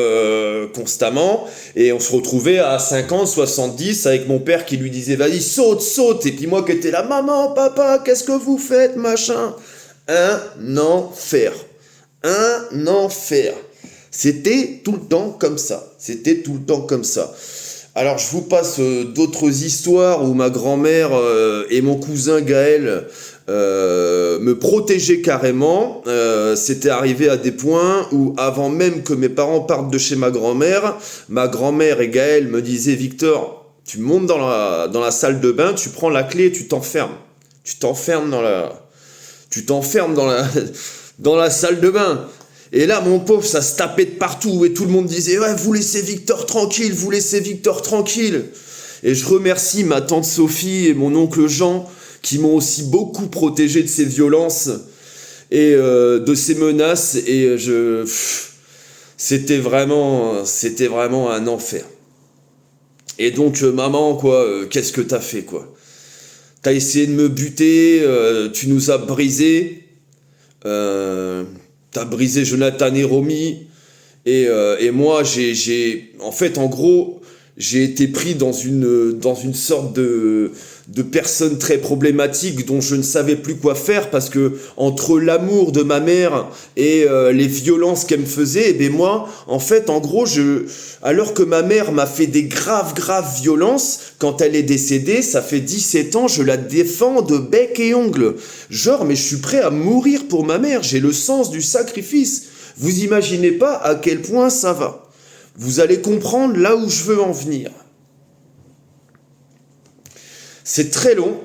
constamment. Et on se retrouvait à 50, 70 avec mon père qui lui disait « Vas-y, saute, saute !» Et puis moi qui étais là « Maman, papa, qu'est-ce que vous faites, machin ?» Un enfer. Un enfer. C'était tout le temps comme ça. C'était tout le temps comme ça. Alors je vous passe d'autres histoires où ma grand-mère et mon cousin Gaël me protégeaient carrément. C'était arrivé à des points où avant même que mes parents partent de chez ma grand-mère et Gaël me disaient « Victor, tu montes dans la salle de bain, tu prends la clé et tu t'enfermes. Tu t'enfermes dans la salle de bain. » Et là, mon pauvre, ça se tapait de partout et tout le monde disait « Ouais, vous laissez Victor tranquille, vous laissez Victor tranquille. » Et je remercie ma tante Sophie et mon oncle Jean qui m'ont aussi beaucoup protégé de ces violences et de ces menaces. Et c'était vraiment un enfer. Et donc, maman, quoi, qu'est-ce que t'as fait, quoi? T'as essayé de me buter, tu nous as brisé, t'as brisé Jonathan et Romy, et moi en fait, en gros, j'ai été pris dans une sorte de personne très problématique dont je ne savais plus quoi faire parce que entre l'amour de ma mère et les violences qu'elle me faisait, et ben moi, en fait, en gros, alors que ma mère m'a fait des graves violences, quand elle est décédée, ça fait 17 ans, je la défends de bec et ongles. Genre, mais je suis prêt à mourir pour ma mère, j'ai le sens du sacrifice. Vous imaginez pas à quel point ça va. Vous allez comprendre là où je veux en venir. C'est très long.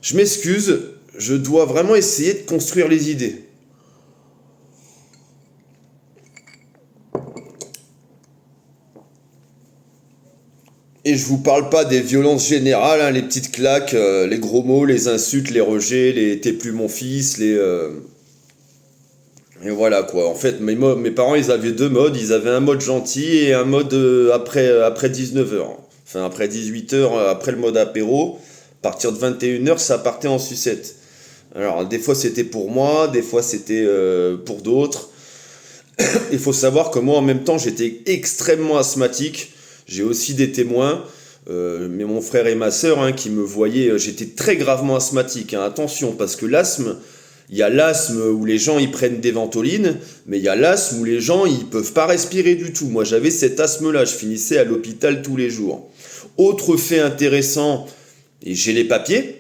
Je m'excuse. Je dois vraiment essayer de construire les idées. Et je vous parle pas des violences générales, hein, les petites claques, les gros mots, les insultes, les rejets, les t'es plus mon fils, et voilà quoi. En fait, mes parents, ils avaient deux modes. Ils avaient un mode gentil et un mode après 19h. Enfin, après 18h, après le mode apéro. À partir de 21h, ça partait en sucette. Alors, des fois, c'était pour moi, des fois, c'était pour d'autres. Il faut savoir que moi, en même temps, j'étais extrêmement asthmatique. J'ai aussi des témoins. Mais mon frère et ma sœur, hein, qui me voyaient, j'étais très gravement asthmatique. Hein. Attention, parce que l'asthme... Il y a l'asthme où les gens ils prennent des Ventolines, mais il y a l'asthme où les gens ils peuvent pas respirer du tout. Moi j'avais cet asthme-là, je finissais à l'hôpital tous les jours. Autre fait intéressant, et j'ai les papiers,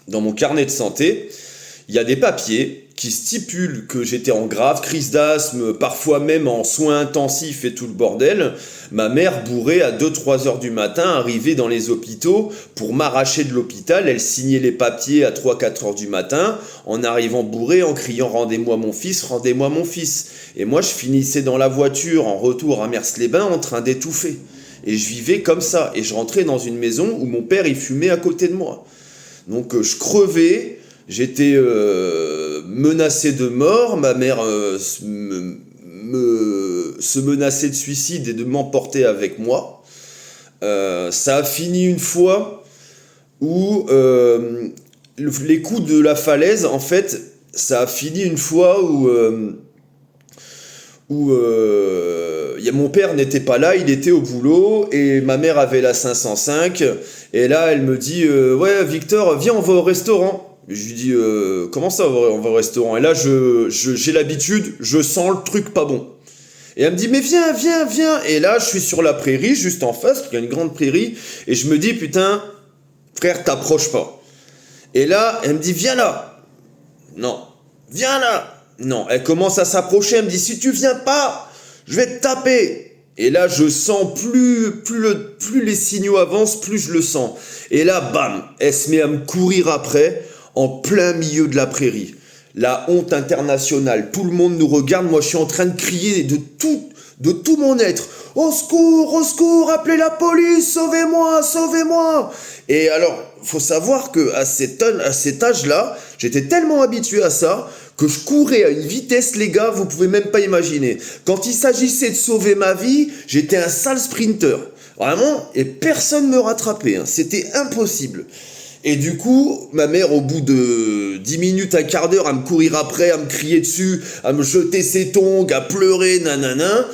dans mon carnet de santé, il y a des papiers qui stipulent que j'étais en grave crise d'asthme, parfois même en soins intensifs et tout le bordel. Ma mère bourrée à 2-3 heures du matin, arrivait dans les hôpitaux pour m'arracher de l'hôpital. Elle signait les papiers à 3-4 heures du matin, en arrivant bourrée, en criant « Rendez-moi mon fils, rendez-moi mon fils ». Et moi, je finissais dans la voiture en retour à Mers-les-Bains en train d'étouffer. Et je vivais comme ça. Et je rentrais dans une maison où mon père, il fumait à côté de moi. Donc je crevais, j'étais menacé de mort, ma mère se menaçait de suicide et de m'emporter avec moi. Ça a fini une fois où les coups de la falaise, en fait, ça a fini une fois où mon père n'était pas là, il était au boulot et ma mère avait la 505 et là elle me dit ouais Victor viens on va au restaurant. Je lui dis comment ça on va au restaurant, et là j'ai l'habitude, je sens le truc pas bon et elle me dit mais viens et là je suis sur la prairie juste en face, il y a une grande prairie et je me dis putain frère t'approches pas, et là elle me dit viens là, non viens là. Non, elle commence à s'approcher, elle me dit si tu viens pas, je vais te taper. Et là, je sens plus les signaux avancent, plus je le sens. Et là, bam, elle se met à me courir après, en plein milieu de la prairie. La honte internationale, tout le monde nous regarde, moi je suis en train de crier de tout mon être. Au secours, appelez la police, sauvez-moi. Et alors, faut savoir que à cet âge-là, j'étais tellement habitué à ça que je courais à une vitesse, les gars, vous pouvez même pas imaginer. Quand il s'agissait de sauver ma vie, j'étais un sale sprinter. Vraiment, et personne me rattrapait, hein. C'était impossible. Et du coup, ma mère, au bout de 10 minutes, un quart d'heure, à me courir après, à me crier dessus, à me jeter ses tongs, à pleurer, nanana,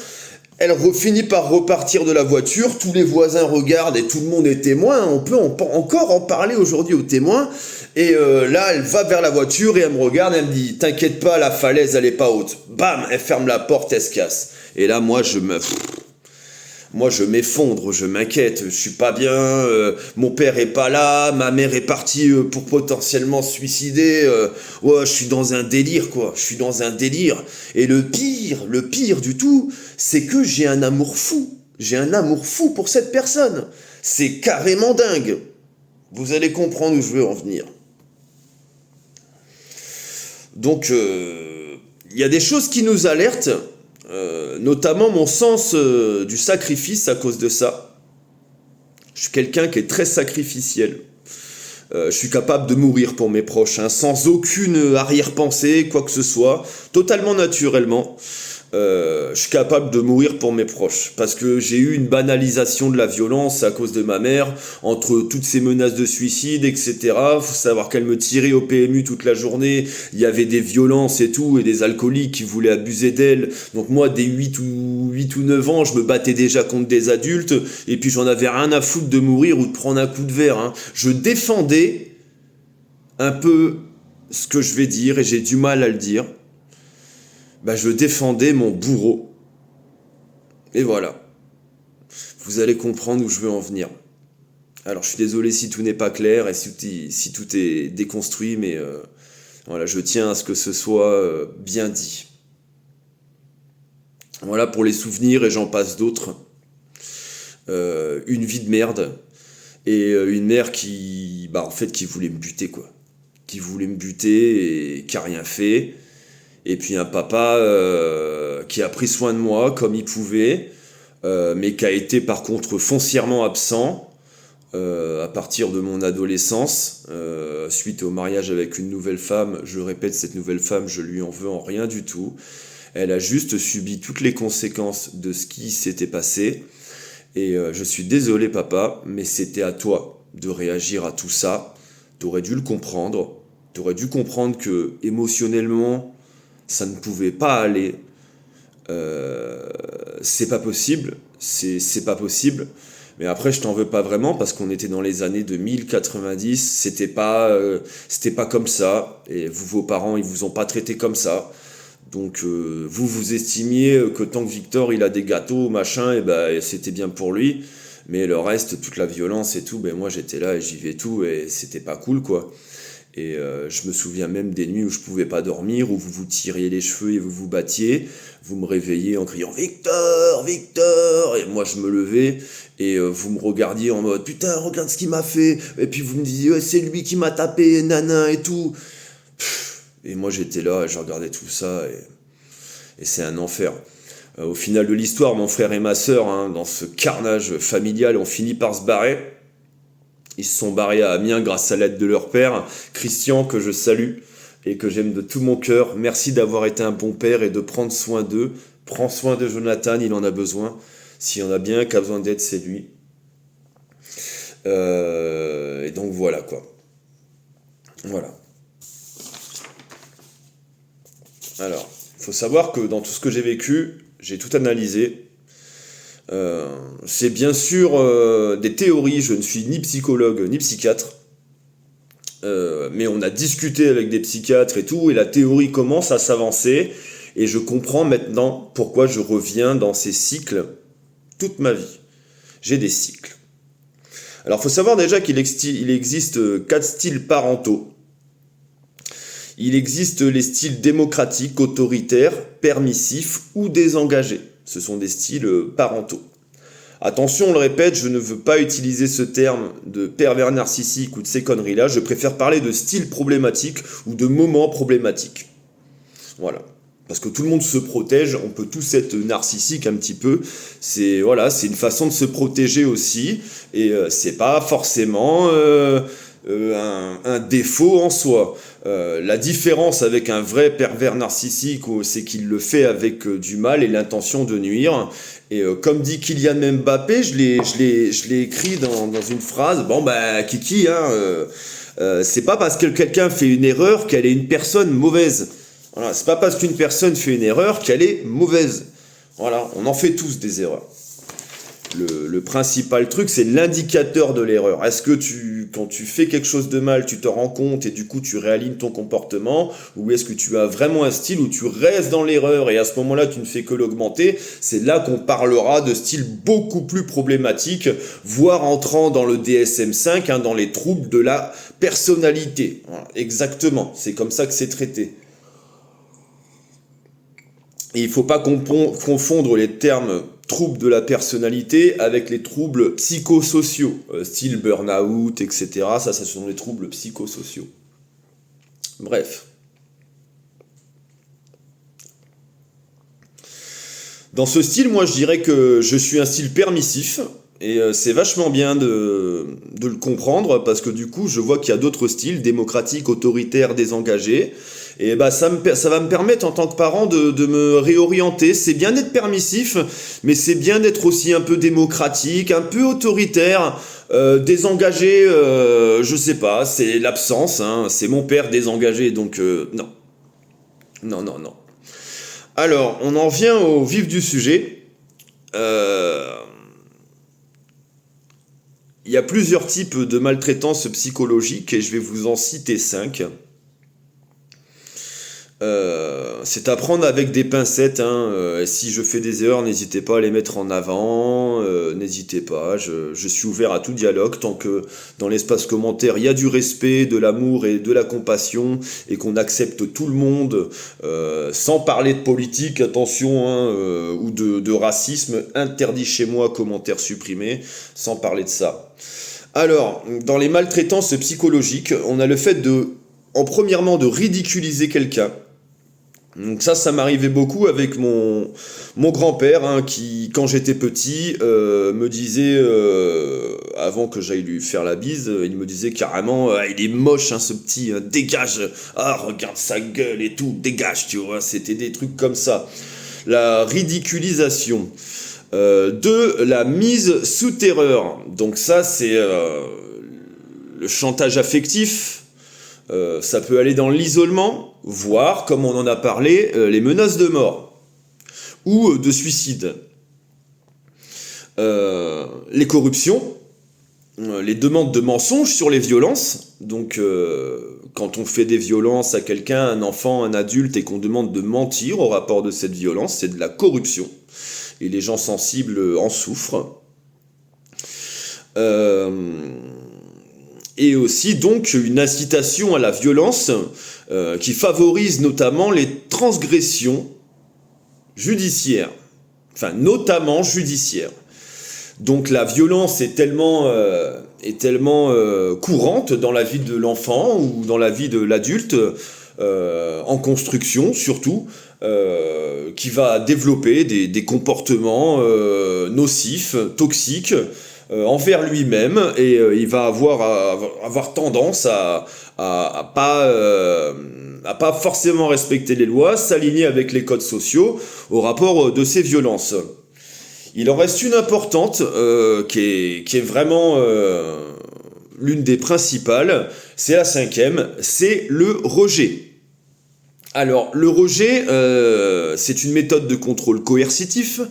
elle finit par repartir de la voiture, tous les voisins regardent et tout le monde est témoin, on peut encore en parler aujourd'hui aux témoins, et là elle va vers la voiture et elle me regarde et elle me dit « T'inquiète pas, la falaise elle est pas haute ». Bam, elle ferme la porte, elle se casse. Et là moi je m'effondre, je m'inquiète, je suis pas bien, mon père est pas là, ma mère est partie pour potentiellement se suicider, ouais, je suis dans un délire quoi, je suis dans un délire. Et le pire du tout, c'est que j'ai un amour fou pour cette personne. C'est carrément dingue. Vous allez comprendre où je veux en venir. Donc, il y a des choses qui nous alertent, notamment mon sens du sacrifice à cause de ça. Je suis quelqu'un qui est très sacrificiel. Je suis capable de mourir pour mes proches, hein, sans aucune arrière-pensée, quoi que ce soit, totalement naturellement. Je suis capable de mourir pour mes proches parce que j'ai eu une banalisation de la violence à cause de ma mère, entre toutes ces menaces de suicide, etc. Faut savoir qu'elle me tirait au PMU toute la journée, il y avait des violences et tout, et des alcooliques qui voulaient abuser d'elle. Donc moi, dès 8 ou 9 ans, je me battais déjà contre des adultes, et puis j'en avais rien à foutre de mourir ou de prendre un coup de verre, hein. Je défendais un peu ce que je vais dire, et j'ai du mal à le dire. Je défendais mon bourreau. Et voilà. Vous allez comprendre où je veux en venir. Alors, je suis désolé si tout n'est pas clair et si tout est déconstruit, mais voilà, je tiens à ce que ce soit bien dit. Voilà pour les souvenirs, et j'en passe d'autres. Une vie de merde. Et une mère qui voulait me buter, quoi. Qui voulait me buter et qui a rien fait. Et puis un papa qui a pris soin de moi comme il pouvait, mais qui a été par contre foncièrement absent à partir de mon adolescence, suite au mariage avec une nouvelle femme. Je répète, cette nouvelle femme, je lui en veux en rien du tout. Elle a juste subi toutes les conséquences de ce qui s'était passé. Et je suis désolé papa, mais c'était à toi de réagir à tout ça. T'aurais dû le comprendre. T'aurais dû comprendre que émotionnellement, ça ne pouvait pas aller. C'est pas possible. C'est pas possible. Mais après, je t'en veux pas vraiment parce qu'on était dans les années 2090. C'était pas comme ça. Et vos parents, ils vous ont pas traité comme ça. Donc, vous estimiez que tant que Victor, il a des gâteaux, machin, et c'était bien pour lui. Mais le reste, toute la violence et tout, moi, j'étais là et j'y vais tout. Et c'était pas cool, quoi. Et je me souviens même des nuits où je pouvais pas dormir, où vous vous tiriez les cheveux et vous vous battiez, vous me réveilliez en criant « Victor, Victor !» Et moi je me levais et vous me regardiez en mode « Putain, regarde ce qu'il m'a fait !» Et puis vous me disiez ouais, « C'est lui qui m'a tapé, nanan et tout !» Et moi j'étais là et je regardais tout ça et c'est un enfer. Au final de l'histoire, mon frère et ma sœur, hein, dans ce carnage familial, ont fini par se barrer. Ils se sont barrés à Amiens grâce à l'aide de leur père, Christian, que je salue et que j'aime de tout mon cœur. Merci d'avoir été un bon père et de prendre soin d'eux. Prends soin de Jonathan, il en a besoin. S'il y en a bien qui a besoin d'aide, c'est lui. Et donc voilà quoi. Voilà. Alors, il faut savoir que dans tout ce que j'ai vécu, j'ai tout analysé. C'est bien sûr des théories, je ne suis ni psychologue ni psychiatre. Mais on a discuté avec des psychiatres et tout, et la théorie commence à s'avancer, et je comprends maintenant pourquoi je reviens dans ces cycles toute ma vie. J'ai des cycles. Alors, il faut savoir déjà qu'il existe 4 styles parentaux. Il existe les styles démocratiques, autoritaires, permissifs ou désengagés. Ce sont des styles parentaux. Attention, on le répète, je ne veux pas utiliser ce terme de pervers narcissique ou de ces conneries-là. Je préfère parler de style problématique ou de moments problématiques. Voilà. Parce que tout le monde se protège, on peut tous être narcissique un petit peu. C'est une façon de se protéger aussi. Et c'est pas forcément un défaut en soi. La différence avec un vrai pervers narcissique, c'est qu'il le fait avec du mal et l'intention de nuire. Et comme dit Kylian Mbappé, je l'ai écrit dans une phrase. Bon bah Kiki, c'est pas parce que quelqu'un fait une erreur qu'elle est une personne mauvaise. Voilà, c'est pas parce qu'une personne fait une erreur qu'elle est mauvaise. Voilà, on en fait tous des erreurs. Le principal truc, c'est l'indicateur de l'erreur. Est-ce que quand tu fais quelque chose de mal, tu te rends compte et du coup tu réalignes ton comportement, ou est-ce que tu as vraiment un style où tu restes dans l'erreur et à ce moment-là tu ne fais que l'augmenter? C'est là qu'on parlera de style beaucoup plus problématique, voire entrant dans le DSM-5, dans les troubles de la personnalité. Voilà, exactement, c'est comme ça que c'est traité. Et il ne faut pas confondre les termes troubles de la personnalité avec les troubles psychosociaux, style burn-out, etc. Ça sont les troubles psychosociaux. Bref. Dans ce style, moi je dirais que je suis un style permissif, et c'est vachement bien de le comprendre, parce que du coup je vois qu'il y a d'autres styles, démocratiques, autoritaires, désengagés. Et bah ça va me permettre en tant que parent de me réorienter. C'est bien d'être permissif, mais c'est bien d'être aussi un peu démocratique, un peu autoritaire, désengagé. Je sais pas, c'est l'absence. C'est mon père désengagé, donc non. Non. Alors, on en vient au vif du sujet. Il y a plusieurs types de maltraitance psychologique et je vais vous en citer 5. C'est à prendre avec des pincettes. Si je fais des erreurs, n'hésitez pas à les mettre en avant. N'hésitez pas, je suis ouvert à tout dialogue tant que dans l'espace commentaire il y a du respect, de l'amour et de la compassion et qu'on accepte tout le monde, sans parler de politique, attention, ou de racisme. Interdit chez moi, commentaire supprimé, sans parler de ça. Alors, dans les maltraitances psychologiques, on a le fait premièrement de ridiculiser quelqu'un. Donc ça m'arrivait beaucoup avec mon grand-père, qui, quand j'étais petit, me disait, avant que j'aille lui faire la bise, il me disait carrément, il est moche, ce petit, dégage, regarde sa gueule et tout, dégage, tu vois, c'était des trucs comme ça. La ridiculisation. 2, la mise sous terreur. Donc ça, c'est le chantage affectif. Ça peut aller dans l'isolement, voire, comme on en a parlé, les menaces de mort ou de suicide. Les corruptions, les demandes de mensonges sur les violences. Donc, quand on fait des violences à quelqu'un, un enfant, un adulte, et qu'on demande de mentir au rapport de cette violence, c'est de la corruption. Et les gens sensibles en souffrent. Et aussi donc une incitation à la violence qui favorise notamment les transgressions judiciaires. Enfin, notamment judiciaires. Donc la violence est tellement courante dans la vie de l'enfant ou dans la vie de l'adulte, en construction surtout, qui va développer des comportements nocifs, toxiques, envers lui-même, et il va avoir tendance à pas forcément respecter les lois, s'aligner avec les codes sociaux au rapport de ces violences. Il en reste une importante qui est vraiment l'une des principales, c'est la 5e, c'est le rejet. Alors, le rejet, c'est une méthode de contrôle coercitif.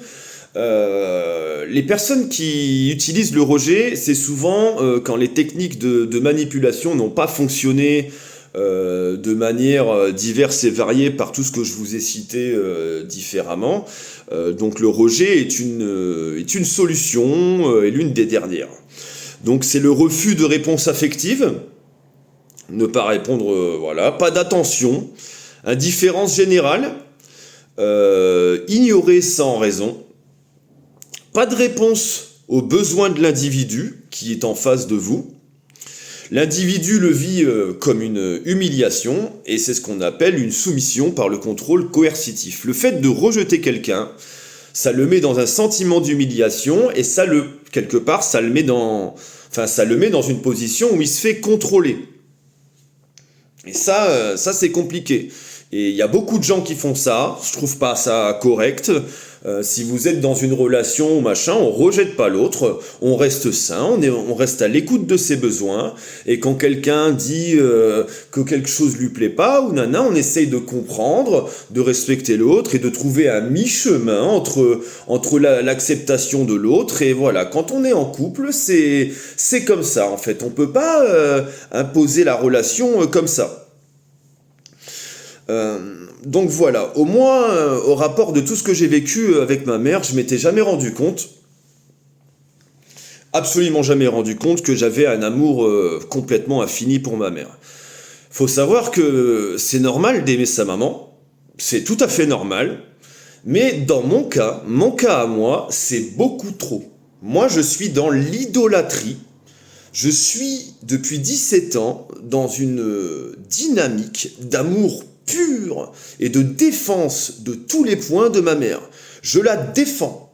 Les personnes qui utilisent le rejet, c'est souvent quand les techniques de manipulation n'ont pas fonctionné de manière diverse et variée par tout ce que je vous ai cité différemment. Donc le rejet est une solution et l'une des dernières. Donc c'est le refus de réponse affective, ne pas répondre, voilà, pas d'attention, indifférence générale, ignorer sans raison, pas de réponse aux besoins de l'individu qui est en face de vous. L'individu le vit comme une humiliation et c'est ce qu'on appelle une soumission par le contrôle coercitif. Le fait de rejeter quelqu'un, ça le met dans un sentiment d'humiliation et quelque part, ça le met dans une position où il se fait contrôler. Et ça c'est compliqué. Et il y a beaucoup de gens qui font ça, je trouve pas ça correct. Si vous êtes dans une relation ou machin, on rejette pas l'autre, on reste sain, on reste à l'écoute de ses besoins, et quand quelqu'un dit que quelque chose lui plaît pas, ou nana, on essaye de comprendre, de respecter l'autre, et de trouver un mi-chemin entre l'acceptation de l'autre, et voilà, quand on est en couple, c'est comme ça en fait, on peut pas imposer la relation comme ça. Donc voilà, au moins au rapport de tout ce que j'ai vécu avec ma mère, je m'étais jamais rendu compte, absolument jamais rendu compte que j'avais un amour complètement infini pour ma mère. Faut savoir que c'est normal d'aimer sa maman, c'est tout à fait normal, mais dans mon cas à moi, c'est beaucoup trop. Moi je suis dans l'idolâtrie, je suis depuis 17 ans dans une dynamique d'amour pure et de défense de tous les points de ma mère. Je la défends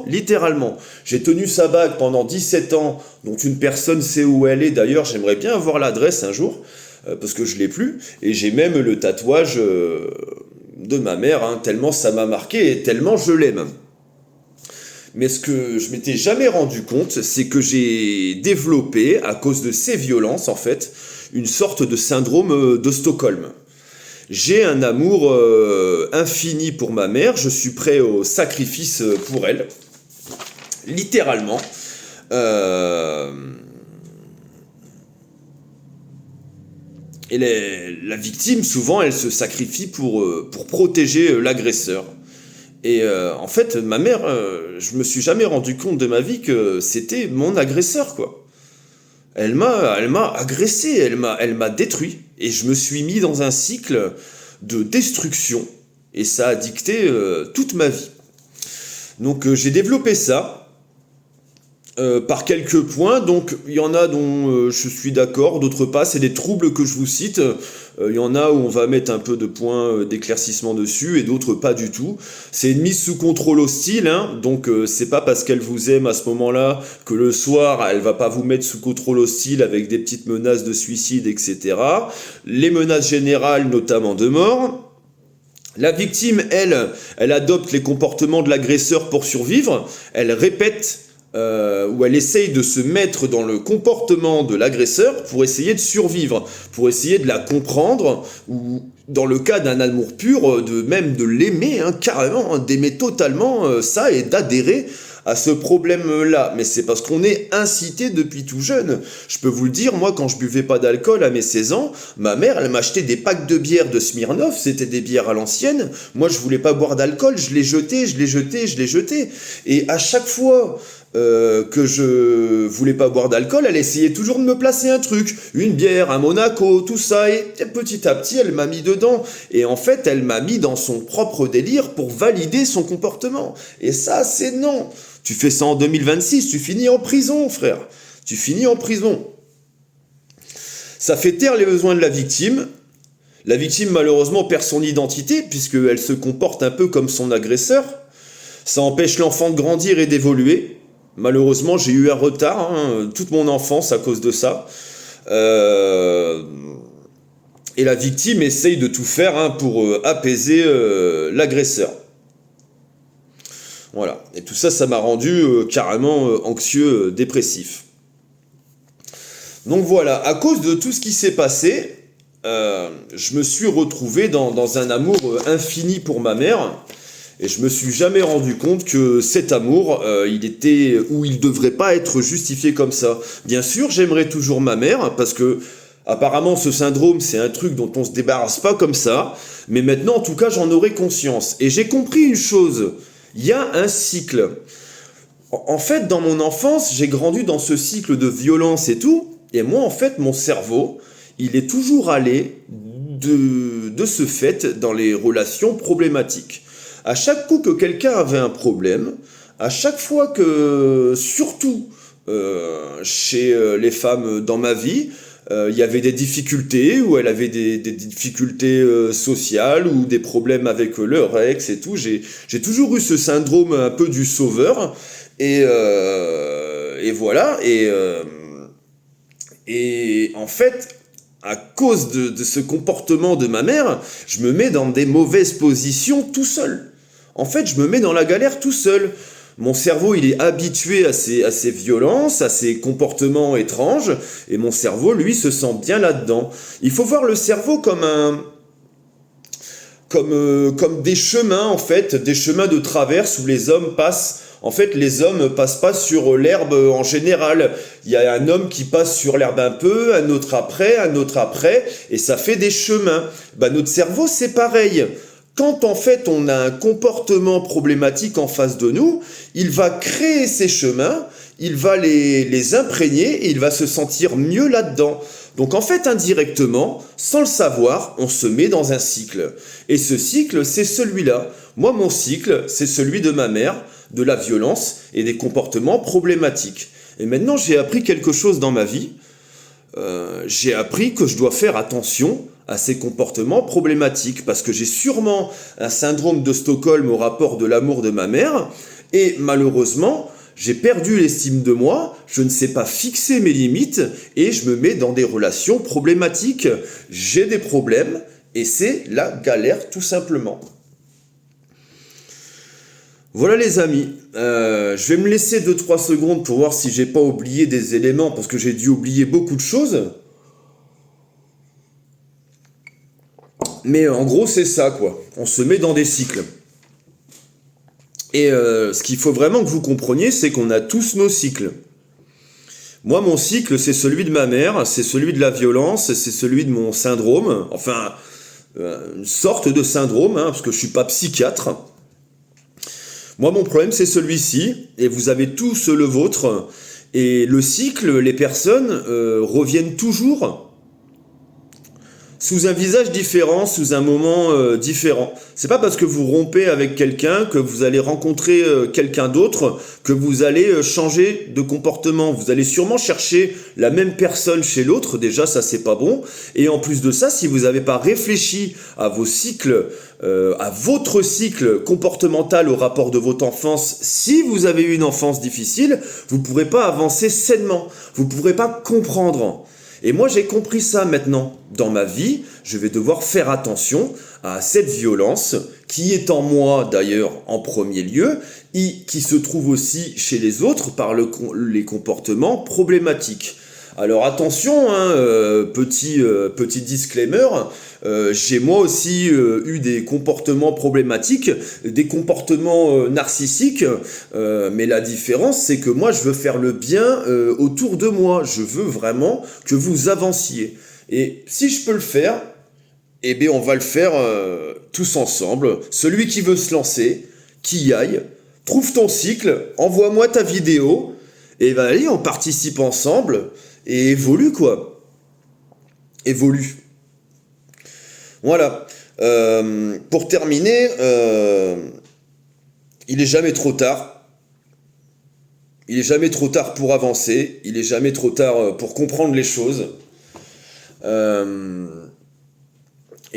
littéralement. J'ai tenu sa bague pendant 17 ans, dont une personne sait où elle est. D'ailleurs, j'aimerais bien avoir l'adresse un jour, parce que je l'ai plus. Et j'ai même le tatouage de ma mère, tellement ça m'a marqué et tellement je l'aime. Mais ce que je m'étais jamais rendu compte, c'est que j'ai développé, à cause de ces violences en fait, une sorte de syndrome de Stockholm. J'ai un amour infini pour ma mère, je suis prêt au sacrifice pour elle, littéralement. Et la victime, souvent, elle se sacrifie pour protéger l'agresseur. Et en fait, ma mère, je me suis jamais rendu compte de ma vie que c'était mon agresseur, quoi. Elle m'a agressé, elle m'a détruit. Et je me suis mis dans un cycle de destruction. Et ça a dicté toute ma vie. Donc j'ai développé ça par quelques points. Donc il y en a dont je suis d'accord, d'autres pas. C'est des troubles que je vous cite. Il y en a où on va mettre un peu de points d'éclaircissement dessus et d'autres pas du tout. C'est une mise sous contrôle hostile, donc c'est pas parce qu'elle vous aime à ce moment-là que le soir elle va pas vous mettre sous contrôle hostile avec des petites menaces de suicide, etc. Les menaces générales, notamment de mort. La victime, elle adopte les comportements de l'agresseur pour survivre. Elle répète où elle essaye de se mettre dans le comportement de l'agresseur pour essayer de survivre, pour essayer de la comprendre, ou dans le cas d'un amour pur, même de l'aimer, carrément, d'aimer totalement ça et d'adhérer à ce problème-là. Mais c'est parce qu'on est incité depuis tout jeune. Je peux vous le dire, moi, quand je buvais pas d'alcool à mes 16 ans, ma mère, elle m'achetait des packs de bière de Smirnoff, c'était des bières à l'ancienne. Moi, je voulais pas boire d'alcool, je les jetais. Et à chaque fois que je voulais pas boire d'alcool, elle essayait toujours de me placer un truc, une bière, un Monaco, tout ça, et petit à petit, elle m'a mis dedans. Et en fait, elle m'a mis dans son propre délire pour valider son comportement. Et ça, c'est non. Tu fais ça en 2026, tu finis en prison, frère. Tu finis en prison. Ça fait taire les besoins de la victime. La victime malheureusement perd son identité puisqu'elle se comporte un peu comme son agresseur. Ça empêche l'enfant de grandir et d'évoluer. Malheureusement, j'ai eu un retard, toute mon enfance à cause de ça. Et la victime essaye de tout faire pour apaiser l'agresseur. Voilà. Et tout ça, ça m'a rendu carrément anxieux, dépressif. Donc voilà, à cause de tout ce qui s'est passé, je me suis retrouvé dans un amour infini pour ma mère. Et je me suis jamais rendu compte que cet amour, il était ou il devrait pas être justifié comme ça. Bien sûr, j'aimerais toujours ma mère parce que apparemment ce syndrome, c'est un truc dont on se débarrasse pas comme ça. Mais maintenant, en tout cas, j'en aurai conscience. Et j'ai compris une chose. Il y a un cycle. En fait, dans mon enfance, j'ai grandi dans ce cycle de violence et tout. Et moi, en fait, mon cerveau, il est toujours allé de ce fait dans les relations problématiques. À chaque coup que quelqu'un avait un problème, à chaque fois que, surtout chez les femmes dans ma vie, il y avait des difficultés, ou elle avait des difficultés sociales, ou des problèmes avec leur ex et tout, j'ai toujours eu ce syndrome un peu du sauveur, et voilà, et en fait, à cause de ce comportement de ma mère, je me mets dans des mauvaises positions tout seul. En fait, je me mets dans la galère tout seul. Mon cerveau, il est habitué à ces violences, à ces comportements étranges, et mon cerveau, lui, se sent bien là-dedans. Il faut voir le cerveau comme des chemins, en fait, des chemins de traverse où les hommes passent. En fait, les hommes passent pas sur l'herbe en général. Il y a un homme qui passe sur l'herbe un peu, un autre après, et ça fait des chemins. Notre cerveau, c'est pareil. Quand en fait on a un comportement problématique en face de nous, il va créer ces chemins, il va les imprégner et il va se sentir mieux là-dedans. Donc en fait indirectement, sans le savoir, on se met dans un cycle. Et ce cycle, c'est celui-là. Moi, mon cycle, c'est celui de ma mère, de la violence et des comportements problématiques. Et maintenant, j'ai appris quelque chose dans ma vie. J'ai appris que je dois faire attention à ces comportements problématiques parce que j'ai sûrement un syndrome de Stockholm au rapport de l'amour de ma mère et malheureusement j'ai perdu l'estime de moi, je ne sais pas fixer mes limites et je me mets dans des relations problématiques. J'ai des problèmes et c'est la galère tout simplement. Voilà les amis, je vais me laisser 2-3 secondes pour voir si j'ai pas oublié des éléments parce que j'ai dû oublier beaucoup de choses. Mais en gros c'est ça quoi, on se met dans des cycles. Et ce qu'il faut vraiment que vous compreniez c'est qu'on a tous nos cycles. Moi mon cycle c'est celui de ma mère, c'est celui de la violence, c'est celui de mon syndrome, enfin une sorte de syndrome parce que je suis pas psychiatre. Moi, mon problème, c'est celui-ci, et vous avez tous le vôtre. Et le cycle, les personnes reviennent toujours sous un visage différent, sous un moment différent. C'est pas parce que vous rompez avec quelqu'un que vous allez rencontrer quelqu'un d'autre que vous allez changer de comportement. Vous allez sûrement chercher la même personne chez l'autre. Déjà, ça c'est pas bon. Et en plus de ça, si vous n'avez pas réfléchi à vos cycles, à votre cycle comportemental au rapport de votre enfance, si vous avez eu une enfance difficile, vous ne pourrez pas avancer sainement. Vous ne pourrez pas comprendre. Et moi, j'ai compris ça maintenant. Dans ma vie, je vais devoir faire attention à cette violence qui est en moi, d'ailleurs, en premier lieu, et qui se trouve aussi chez les autres par les comportements problématiques. Alors attention, petit disclaimer, j'ai moi aussi eu des comportements problématiques, des comportements narcissiques, mais la différence c'est que moi je veux faire le bien autour de moi, je veux vraiment que vous avanciez. Et si je peux le faire, eh bien on va le faire tous ensemble. Celui qui veut se lancer, qui y aille, trouve ton cycle, envoie-moi ta vidéo, et ben allez, on participe ensemble. Et évolue quoi. Évolue. Voilà. Pour terminer, il est jamais trop tard. Il est jamais trop tard pour avancer. Il est jamais trop tard pour comprendre les choses.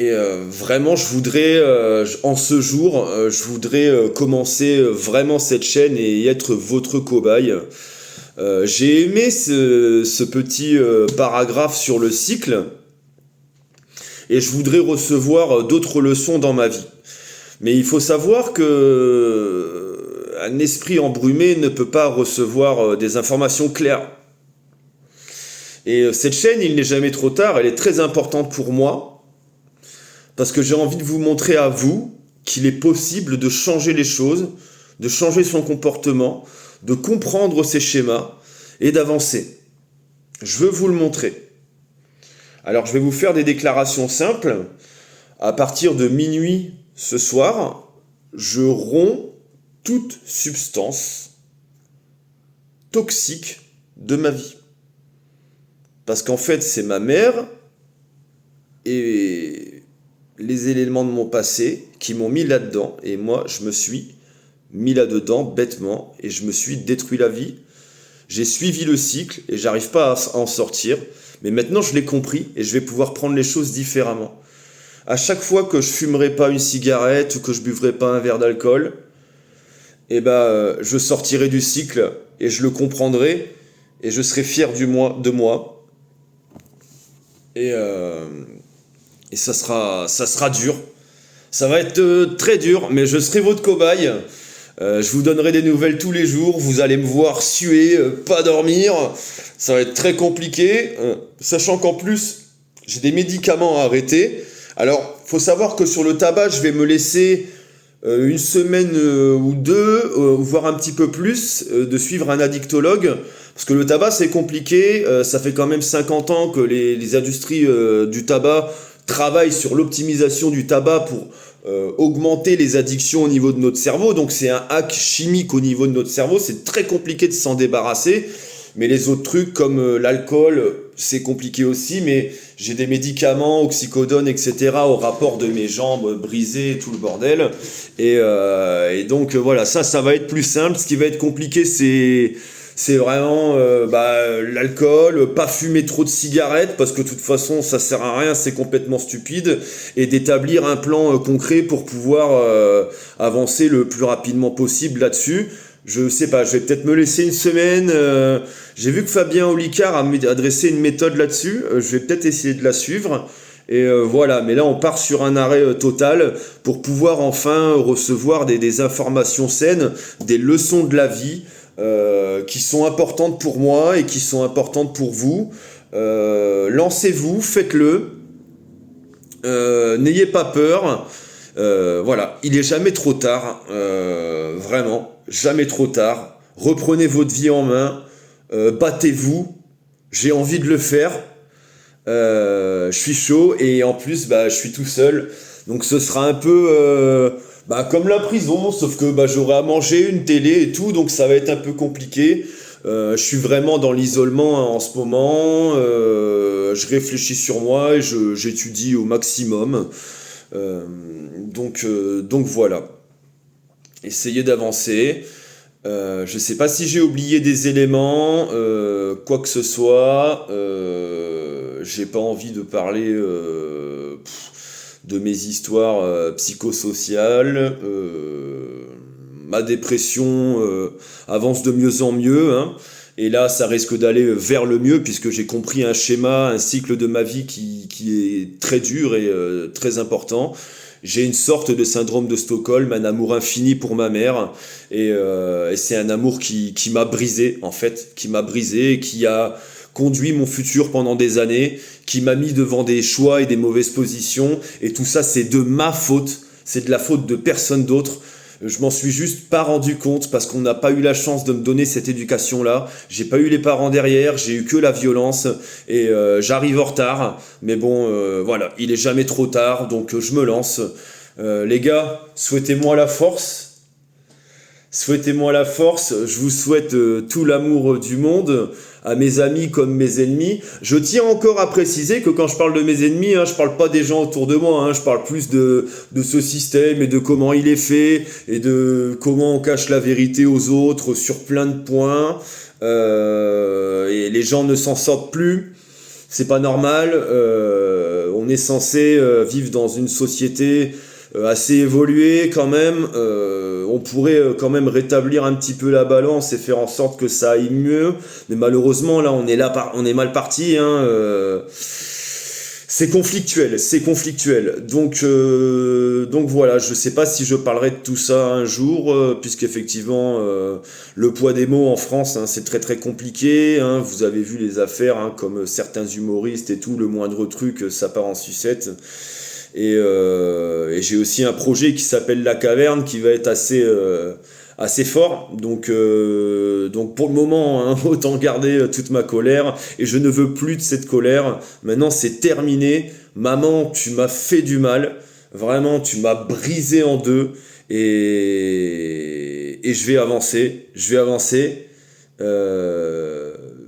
Et vraiment, je voudrais, en ce jour, je voudrais commencer vraiment cette chaîne et être votre cobaye. J'ai aimé ce petit paragraphe sur le cycle, et je voudrais recevoir d'autres leçons dans ma vie. Mais il faut savoir que un esprit embrumé ne peut pas recevoir des informations claires. Et cette chaîne, il n'est jamais trop tard, elle est très importante pour moi, parce que j'ai envie de vous montrer à vous qu'il est possible de changer les choses, de changer son comportement, de comprendre ses schémas et d'avancer. Je veux vous le montrer. Alors je vais vous faire des déclarations simples. À partir de minuit ce soir, je romps toute substance toxique de ma vie. Parce qu'en fait, c'est ma mère et les éléments de mon passé qui m'ont mis là-dedans. Et moi, je me suis mis là-dedans bêtement et je me suis détruit la vie. J'ai suivi le cycle et j'arrive pas à en sortir. Mais maintenant, je l'ai compris et je vais pouvoir prendre les choses différemment. À chaque fois que je fumerai pas une cigarette ou que je buvrai pas un verre d'alcool, je sortirai du cycle et je le comprendrai et je serai fier de moi. Et ça sera dur. Ça va être très dur, mais je serai votre cobaye. Je vous donnerai des nouvelles tous les jours. Vous allez me voir suer, pas dormir. Ça va être très compliqué. Sachant qu'en plus, j'ai des médicaments à arrêter. Alors, faut savoir que sur le tabac, je vais me laisser une semaine ou deux, voire un petit peu plus, de suivre un addictologue. Parce que le tabac, c'est compliqué. Ça fait quand même 50 ans que les industries du tabac travaillent sur l'optimisation du tabac pour augmenter les addictions au niveau de notre cerveau. Donc c'est un hack chimique au niveau de notre cerveau. C'est très compliqué de s'en débarrasser. Mais les autres trucs comme l'alcool, c'est compliqué aussi. Mais j'ai des médicaments, oxycodone, etc. au rapport de mes jambes brisées, tout le bordel. Et donc voilà, ça va être plus simple. Ce qui va être compliqué, c'est vraiment l'alcool, pas fumer trop de cigarettes, parce que de toute façon, ça sert à rien, c'est complètement stupide, et d'établir un plan concret pour pouvoir avancer le plus rapidement possible là-dessus. Je sais pas, je vais peut-être me laisser une semaine. J'ai vu que Fabien Olicard a adressé une méthode là-dessus. Je vais peut-être essayer de la suivre. Et voilà, mais là on part sur un arrêt total pour pouvoir enfin recevoir des informations saines, des leçons de la vie qui sont importantes pour moi et qui sont importantes pour vous. Lancez-vous, faites-le. N'ayez pas peur. Voilà, il est jamais trop tard, vraiment, jamais trop tard. Reprenez votre vie en main, battez-vous. J'ai envie de le faire. Je suis chaud et en plus, je suis tout seul. Donc ce sera un peu comme la prison, sauf que j'aurai à manger, une télé et tout, donc ça va être un peu compliqué. Je suis vraiment dans l'isolement en ce moment. Je réfléchis sur moi et j'étudie au maximum. Donc voilà. Essayez d'avancer. Je sais pas si j'ai oublié des éléments, quoi que ce soit. J'ai pas envie de parler de mes histoires psychosociales. Ma dépression avance de mieux en mieux, hein. Et là, ça risque d'aller vers le mieux, puisque j'ai compris un schéma, un cycle de ma vie qui est très dur et très important. J'ai une sorte de syndrome de Stockholm, un amour infini pour ma mère, et c'est un amour qui m'a brisé, en fait, qui m'a brisé, qui a conduit mon futur pendant des années, qui m'a mis devant des choix et des mauvaises positions, et tout ça, c'est de ma faute, c'est de la faute de personne d'autre. Je m'en suis juste pas rendu compte parce qu'on n'a pas eu la chance de me donner cette éducation-là. J'ai pas eu les parents derrière, j'ai eu que la violence et j'arrive en retard. Mais bon, voilà, il est jamais trop tard, donc je me lance. Les gars, souhaitez-moi la force. Souhaitez-moi la force. Je vous souhaite tout l'amour du monde, à mes amis comme mes ennemis. Je tiens encore à préciser que quand je parle de mes ennemis, je parle pas des gens autour de moi, je parle plus de ce système et de comment il est fait et de comment on cache la vérité aux autres sur plein de points. Et les gens ne s'en sortent plus. c'est pas normal. On est censé vivre dans une société assez évoluée quand même. On pourrait quand même rétablir un petit peu la balance et faire en sorte que ça aille mieux. Mais malheureusement, là, on est mal parti. Hein, c'est conflictuel. Donc voilà, je sais pas si je parlerai de tout ça un jour, puisqu'effectivement, le poids des mots en France, hein, c'est très très compliqué. Hein, vous avez vu les affaires, hein, comme certains humoristes et tout, le moindre truc, ça part en sucette. Et j'ai aussi un projet qui s'appelle La Caverne, qui va être assez fort. Donc pour le moment, hein, autant garder toute ma colère. Et je ne veux plus de cette colère. Maintenant, c'est terminé. Maman, tu m'as fait du mal. Vraiment, tu m'as brisé en deux. Et je vais avancer.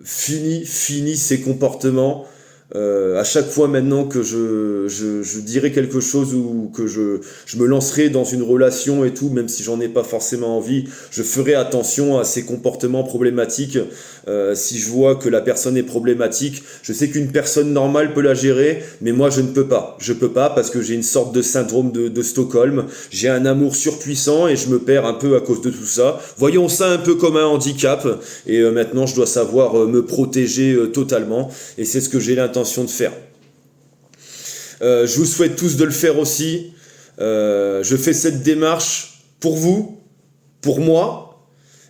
Fini ces comportements. À chaque fois maintenant que je dirai quelque chose ou que je me lancerai dans une relation et tout, même si j'en ai pas forcément envie, je ferai attention à ces comportements problématiques. Si je vois que la personne est problématique, je sais qu'une personne normale peut la gérer, mais moi je ne peux pas. Je peux pas parce que j'ai une sorte de syndrome de Stockholm. J'ai un amour surpuissant et je me perds un peu à cause de tout ça. Voyons ça un peu comme un handicap. Et maintenant je dois savoir me protéger totalement. Et c'est ce que j'ai l'intention de faire. Je vous souhaite tous de le faire aussi. Je fais cette démarche pour vous, pour moi,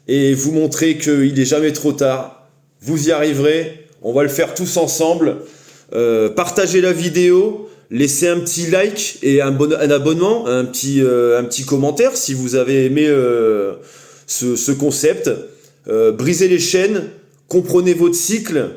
et vous montrer qu'il n'est jamais trop tard. Vous y arriverez. On va le faire tous ensemble. Partagez la vidéo, laissez un petit like et un abonnement, un petit commentaire si vous avez aimé ce concept. Brisez les chaînes, comprenez votre cycle.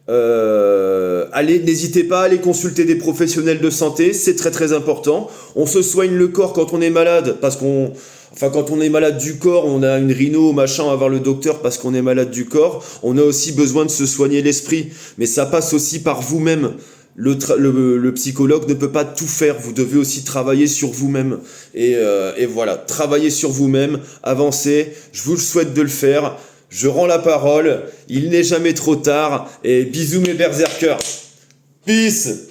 N'hésitez pas à aller consulter des professionnels de santé, c'est très très important. On se soigne le corps quand on est malade, quand on est malade du corps, on a une rhino, machin, on va voir le docteur parce qu'on est malade du corps. On a aussi besoin de se soigner l'esprit, mais ça passe aussi par vous-même. Le psychologue ne peut pas tout faire, vous devez aussi travailler sur vous-même. Et voilà, travailler sur vous-même, avancer, je vous le souhaite de le faire. Je rends la parole, il n'est jamais trop tard, et bisous mes berserkers. Peace.